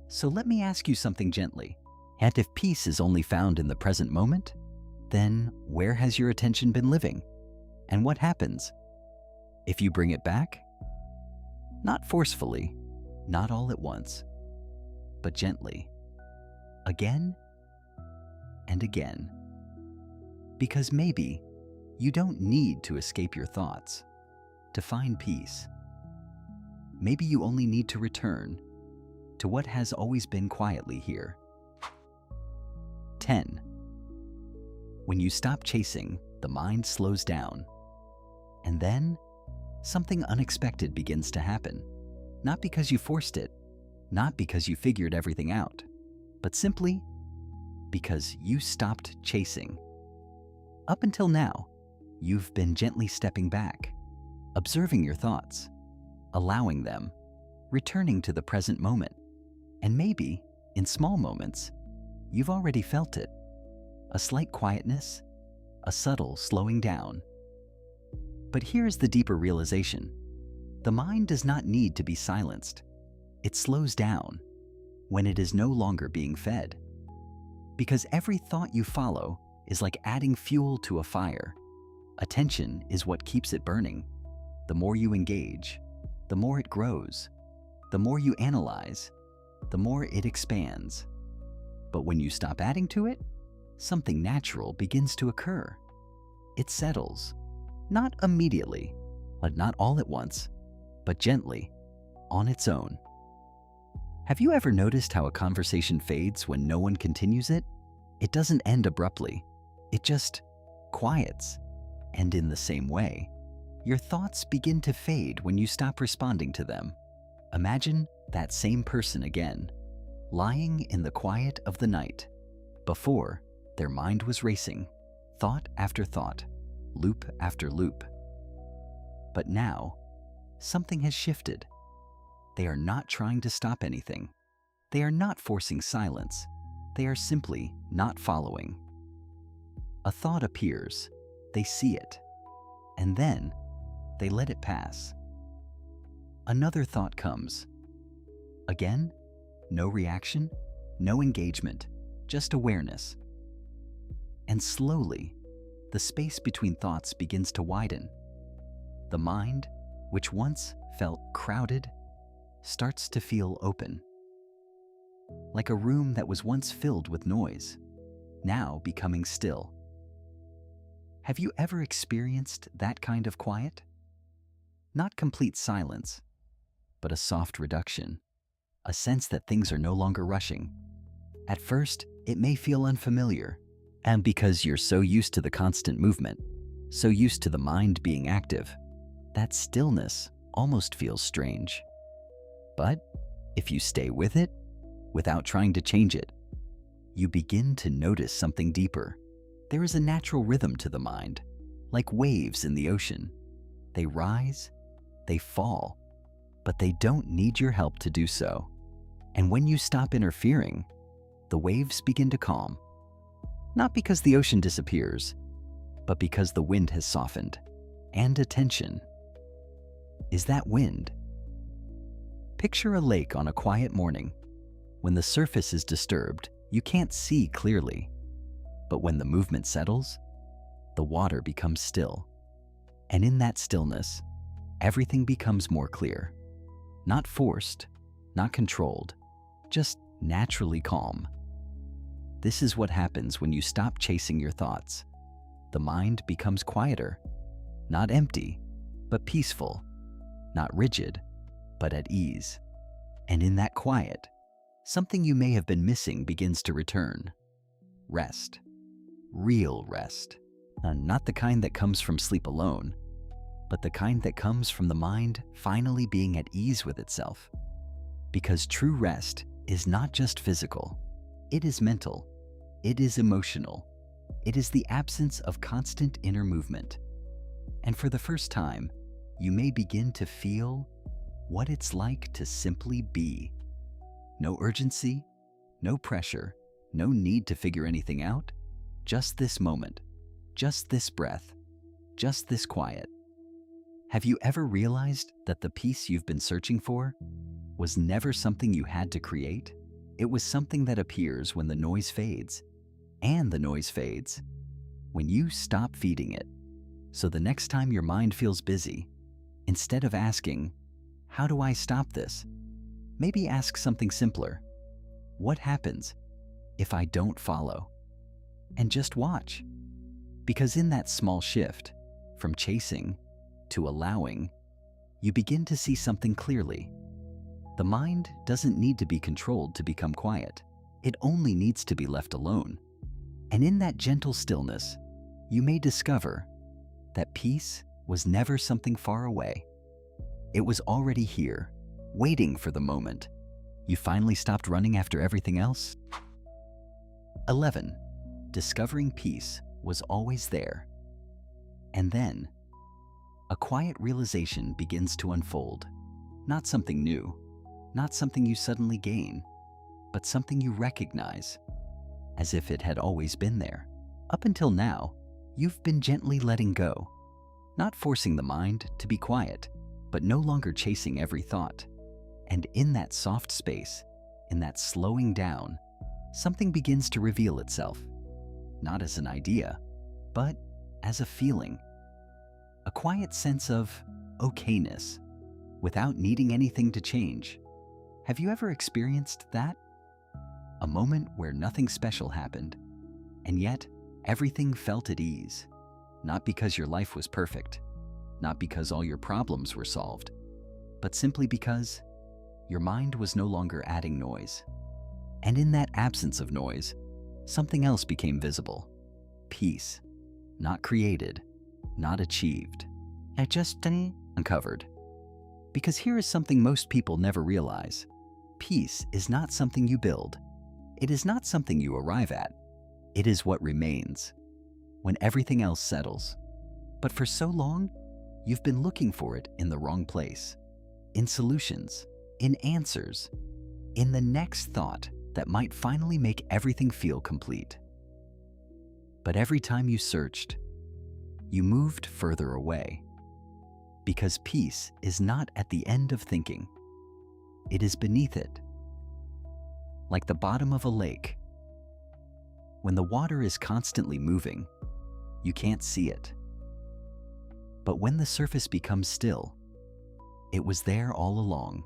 So let me ask you something gently. And if peace is only found in the present moment, then where has your attention been living? And what happens if you bring it back? Not forcefully, not all at once, but gently, again and again. Because maybe you don't need to escape your thoughts to find peace. Maybe you only need to return to what has always been quietly here. 10. When you stop chasing, the mind slows down. And then, something unexpected begins to happen. Not because you forced it, not because you figured everything out, but simply because you stopped chasing. Up until now, you've been gently stepping back, observing your thoughts, allowing them, returning to the present moment. And maybe, in small moments, you've already felt it. A slight quietness, a subtle slowing down. But here's the deeper realization. The mind does not need to be silenced. It slows down when it is no longer being fed. Because every thought you follow is like adding fuel to a fire. Attention is what keeps it burning. The more you engage, the more it grows. The more you analyze, the more it expands. But when you stop adding to it, something natural begins to occur. It settles, not immediately, but not all at once, but gently, on its own. Have you ever noticed how a conversation fades when no one continues it? It doesn't end abruptly. It just quiets. And in the same way, your thoughts begin to fade when you stop responding to them. Imagine that same person again, lying in the quiet of the night. Before, their mind was racing, thought after thought, loop after loop. But now, something has shifted. They are not trying to stop anything. They are not forcing silence. They are simply not following. A thought appears, they see it, and then they let it pass. Another thought comes. Again, no reaction, no engagement, just awareness. And slowly, the space between thoughts begins to widen. The mind, which once felt crowded, starts to feel open. Like a room that was once filled with noise, now becoming still. Have you ever experienced that kind of quiet? Not complete silence, but a soft reduction, a sense that things are no longer rushing. At first, it may feel unfamiliar, and because you're so used to the constant movement, so used to the mind being active, that stillness almost feels strange. But if you stay with it, without trying to change it, you begin to notice something deeper. There is a natural rhythm to the mind, like waves in the ocean. They rise, they fall, but they don't need your help to do so. And when you stop interfering, the waves begin to calm. Not because the ocean disappears, but because the wind has softened. And attention is that wind. Picture a lake on a quiet morning. When the surface is disturbed, you can't see clearly. But when the movement settles, the water becomes still. And in that stillness, everything becomes more clear. Not forced, not controlled, just naturally calm. This is what happens when you stop chasing your thoughts. The mind becomes quieter, not empty, but peaceful, not rigid, but at ease. And in that quiet, something you may have been missing begins to return. Rest. Real rest. Not the kind that comes from sleep alone, but the kind that comes from the mind finally being at ease with itself. Because true rest is not just physical, it is mental, it is emotional, it is the absence of constant inner movement. And for the first time, you may begin to feel what it's like to simply be. No urgency, no pressure, no need to figure anything out. Just this moment, just this breath, just this quiet. Have you ever realized that the peace you've been searching for was never something you had to create. It was something that appears when the noise fades. And the noise fades when you stop feeding it. So the next time your mind feels busy, instead of asking, "How do I stop this?" maybe ask something simpler. What happens if I don't follow? And just watch. Because in that small shift, from chasing to allowing, you begin to see something clearly. The mind doesn't need to be controlled to become quiet. It only needs to be left alone. And in that gentle stillness, you may discover that peace was never something far away. It was already here, waiting for the moment you finally stopped running after everything else. 11. Discovering peace was always there. And then, a quiet realization begins to unfold. Not something new, not something you suddenly gain, but something you recognize, as if it had always been there. Up until now, you've been gently letting go, not forcing the mind to be quiet, but no longer chasing every thought. And in that soft space, in that slowing down, something begins to reveal itself, not as an idea, but as a feeling. A quiet sense of okayness, without needing anything to change. Have you ever experienced that? A moment where nothing special happened, and yet everything felt at ease. Not because your life was perfect, not because all your problems were solved, but simply because your mind was no longer adding noise. And in that absence of noise, something else became visible. Peace, not created, not achieved, just uncovered. Because here is something most people never realize. Peace is not something you build. It is not something you arrive at. It is what remains when everything else settles. But for so long, you've been looking for it in the wrong place. In solutions, in answers, in the next thought that might finally make everything feel complete. But every time you searched, you moved further away. Because peace is not at the end of thinking. It is beneath it. Like the bottom of a lake. When the water is constantly moving, you can't see it. But when the surface becomes still, it was there all along.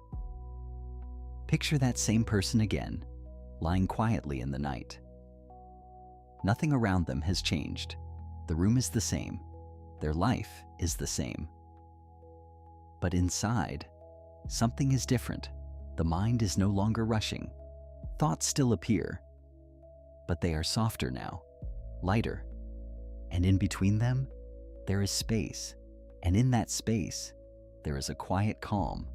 Picture that same person again, lying quietly in the night. Nothing around them has changed. The room is the same. Their life is the same. But inside, something is different. The mind is no longer rushing. Thoughts still appear, but they are softer now, lighter. And in between them, there is space. And in that space, there is a quiet calm.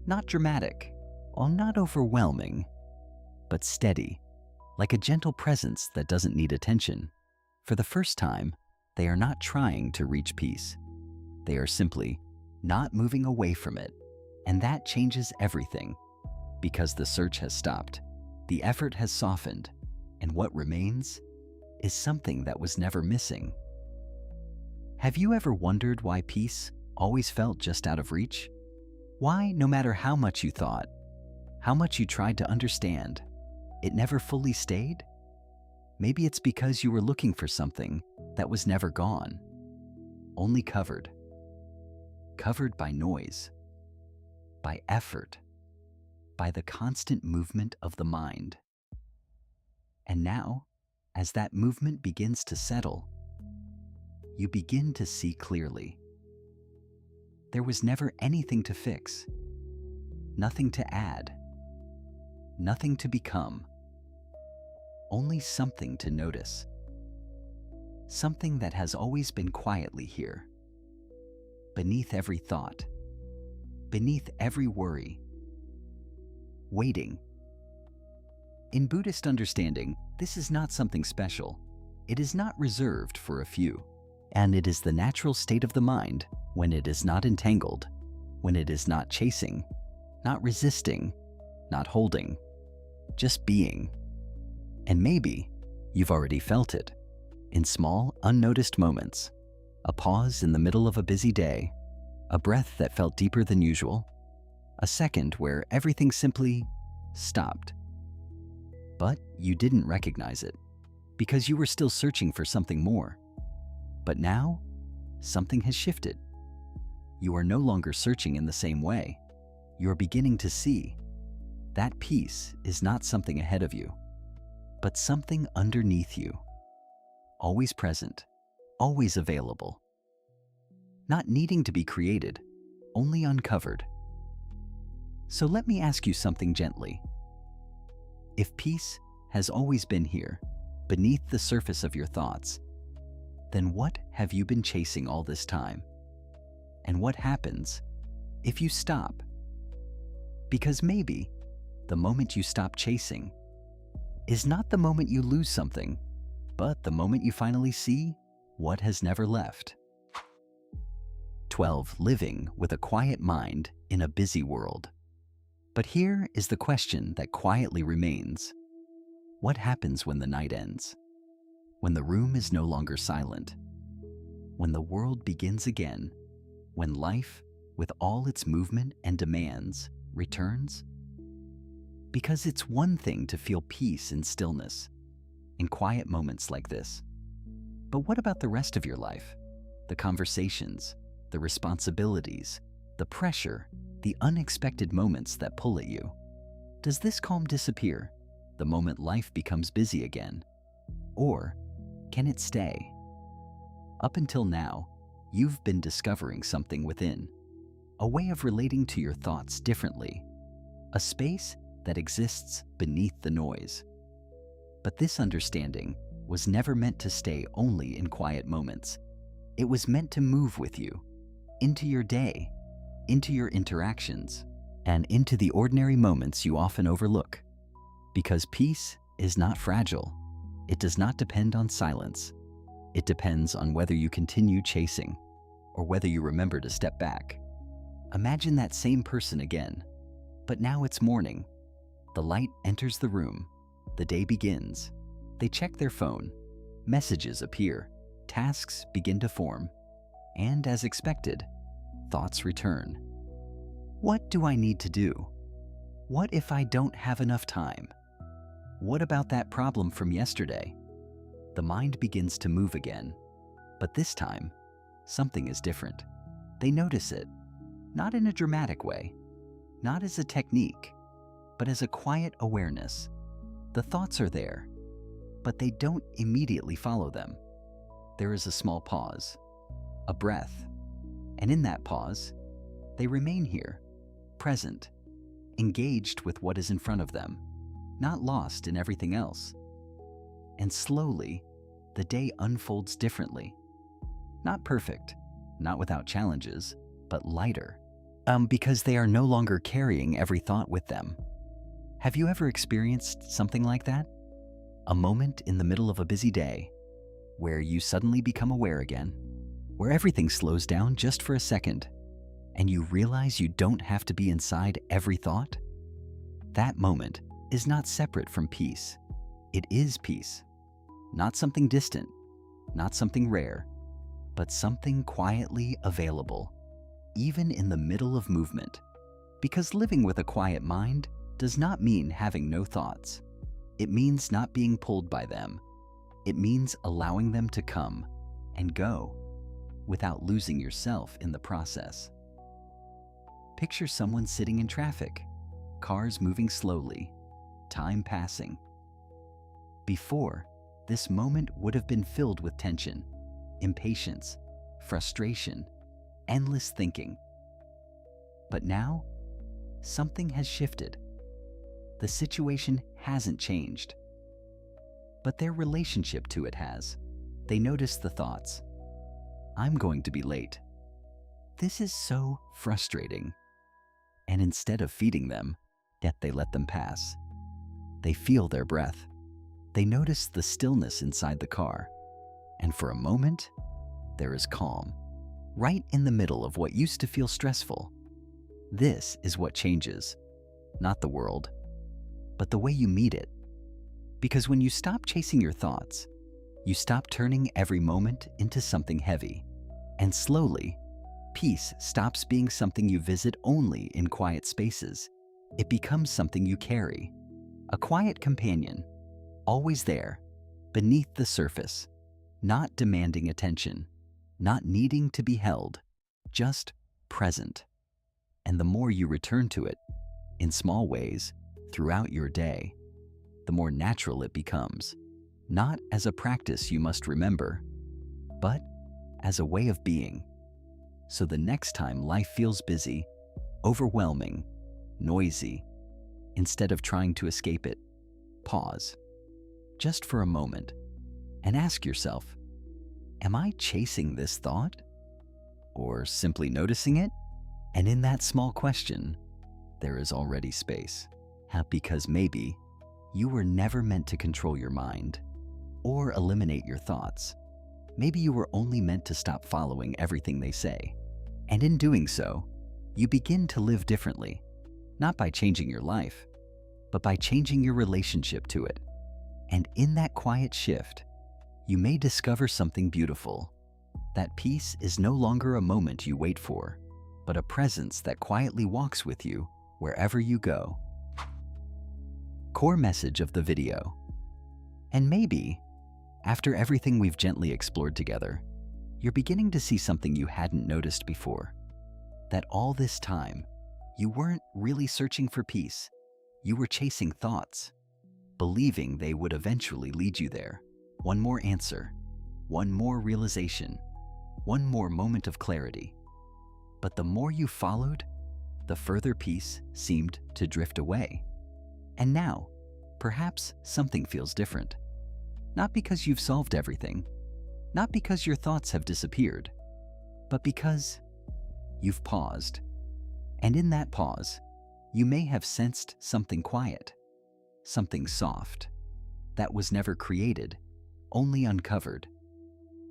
Not dramatic, or not overwhelming, but steady, like a gentle presence that doesn't need attention. For the first time, they are not trying to reach peace. They are simply not moving away from it. And that changes everything. Because the search has stopped, the effort has softened, and what remains is something that was never missing. Have you ever wondered why peace always felt just out of reach? Why, no matter how much you thought, how much you tried to understand, it never fully stayed? Maybe it's because you were looking for something that was never gone, only covered. Covered by noise, by effort, by the constant movement of the mind. And now, as that movement begins to settle, you begin to see clearly. There was never anything to fix, nothing to add, nothing to become, only something to notice. Something that has always been quietly here, beneath every thought, beneath every worry, waiting. In Buddhist understanding, this is not something special. It is not reserved for a few. And it is the natural state of the mind when it is not entangled, when it is not chasing, not resisting, not holding, just being. And maybe you've already felt it in small, unnoticed moments. A pause in the middle of a busy day, a breath that felt deeper than usual, A second where everything simply stopped. But you didn't recognize it because you were still searching for something more. But now, something has shifted. You are no longer searching in the same way. You're beginning to see that peace is not something ahead of you, but something underneath you, always present, always available, not needing to be created, only uncovered. So let me ask you something gently. If peace has always been here, beneath the surface of your thoughts, then what have you been chasing all this time? And what happens if you stop? Because maybe the moment you stop chasing is not the moment you lose something, but the moment you finally see what has never left. 12. Living with a quiet mind in a busy world. But here is the question that quietly remains. What happens when the night ends? When the room is no longer silent? When the world begins again? When life, with all its movement and demands, returns? Because it's one thing to feel peace in stillness, in quiet moments like this. But what about the rest of your life? The conversations, the responsibilities, the pressure, the unexpected moments that pull at you. Does this calm disappear the moment life becomes busy again? Or can it stay? Up until now, you've been discovering something within, a way of relating to your thoughts differently, a space that exists beneath the noise. But this understanding was never meant to stay only in quiet moments. It was meant to move with you, into your day, into your interactions, and into the ordinary moments you often overlook. Because peace is not fragile. It does not depend on silence. It depends on whether you continue chasing or whether you remember to step back. Imagine that same person again, but now it's morning. The light enters the room. The day begins. They check their phone. Messages appear. Tasks begin to form. And as expected, thoughts return. What do I need to do? What if I don't have enough time? What about that problem from yesterday? The mind begins to move again. But this time, something is different. They notice it, not in a dramatic way, not as a technique, but as a quiet awareness. The thoughts are there, but they don't immediately follow them. There is a small pause, a breath, and in that pause, they remain here, present, engaged with what is in front of them, not lost in everything else. And slowly, the day unfolds differently. Not perfect, not without challenges, but lighter. Because they are no longer carrying every thought with them. Have you ever experienced something like that? A moment in the middle of a busy day where you suddenly become aware again, where everything slows down just for a second, and you realize you don't have to be inside every thought? That moment is not separate from peace. It is peace. Not something distant, not something rare, but something quietly available, even in the middle of movement. Because living with a quiet mind does not mean having no thoughts. It means not being pulled by them. It means allowing them to come and go without losing yourself in the process. Picture someone sitting in traffic, cars moving slowly, time passing. Before, this moment would have been filled with tension, impatience, frustration, endless thinking. But now, something has shifted. The situation hasn't changed, but their relationship to it has. They notice the thoughts. I'm going to be late. This is so frustrating. And instead of feeding them, yet they let them pass. They feel their breath. They notice the stillness inside the car. And for a moment, there is calm, right in the middle of what used to feel stressful. This is what changes, not the world, but the way you meet it. Because when you stop chasing your thoughts, you stop turning every moment into something heavy. And slowly, Peace stops being something you visit only in quiet spaces. It becomes something you carry, a quiet companion, always there, beneath the surface, not demanding attention, not needing to be held, just present. And the more you return to it, in small ways, throughout your day, the more natural it becomes, not as a practice you must remember, but as a way of being. So the next time life feels busy, overwhelming, noisy, instead of trying to escape it, pause, just for a moment, and ask yourself, am I chasing this thought? Or simply noticing it? And in that small question, there is already space. Because maybe you were never meant to control your mind or eliminate your thoughts. Maybe you were only meant to stop following everything they say. And in doing so, you begin to live differently, not by changing your life, but by changing your relationship to it. And in that quiet shift, you may discover something beautiful. That peace is no longer a moment you wait for, but a presence that quietly walks with you wherever you go. Core message of the video. And maybe, after everything we've gently explored together, you're beginning to see something you hadn't noticed before. That all this time, you weren't really searching for peace. You were chasing thoughts, believing they would eventually lead you there. One more answer, one more realization, one more moment of clarity. But the more you followed, the further peace seemed to drift away. And now, perhaps something feels different. Not because you've solved everything, not because your thoughts have disappeared, but because you've paused. And in that pause, you may have sensed something quiet, something soft, that was never created, only uncovered.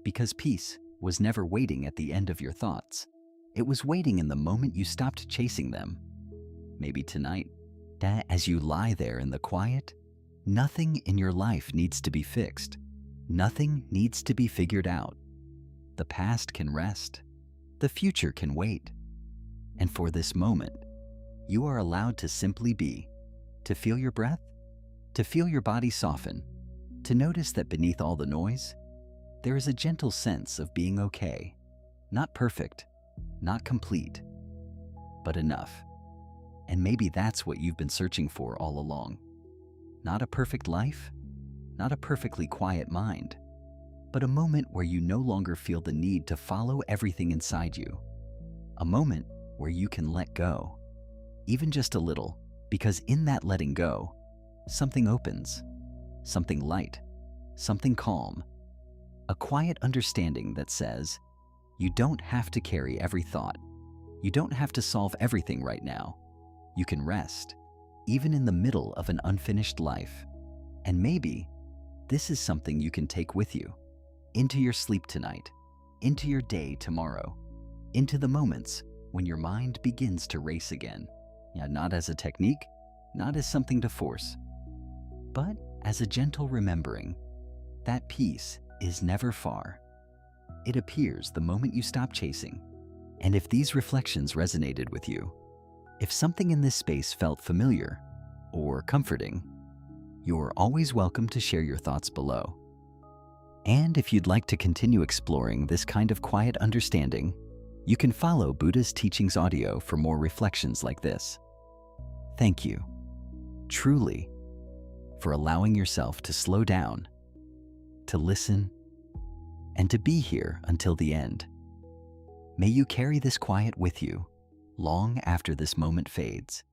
Because peace was never waiting at the end of your thoughts. It was waiting in the moment you stopped chasing them. Maybe tonight, as you lie there in the quiet, nothing in your life needs to be fixed. Nothing needs to be figured out. The past can rest. The future can wait. And for this moment, you are allowed to simply be, to feel your breath, to feel your body soften, to notice that beneath all the noise, there is a gentle sense of being okay. Not perfect, not complete, but enough. And maybe that's what you've been searching for all along. Not a perfect life, not a perfectly quiet mind, but a moment where you no longer feel the need to follow everything inside you. A moment where you can let go, even just a little, because in that letting go, something opens, something light, something calm, a quiet understanding that says, you don't have to carry every thought. You don't have to solve everything right now. You can rest, even in the middle of an unfinished life. And maybe this is something you can take with you, into your sleep tonight, into your day tomorrow, into the moments when your mind begins to race again. Not as a technique, not as something to force, but as a gentle remembering that peace is never far. It appears the moment you stop chasing. And if these reflections resonated with you, if something in this space felt familiar or comforting, you're always welcome to share your thoughts below. And if you'd like to continue exploring this kind of quiet understanding, you can follow Buddhist Teachings Audio for more reflections like this. Thank you, truly, for allowing yourself to slow down, to listen, and to be here until the end. May you carry this quiet with you long after this moment fades.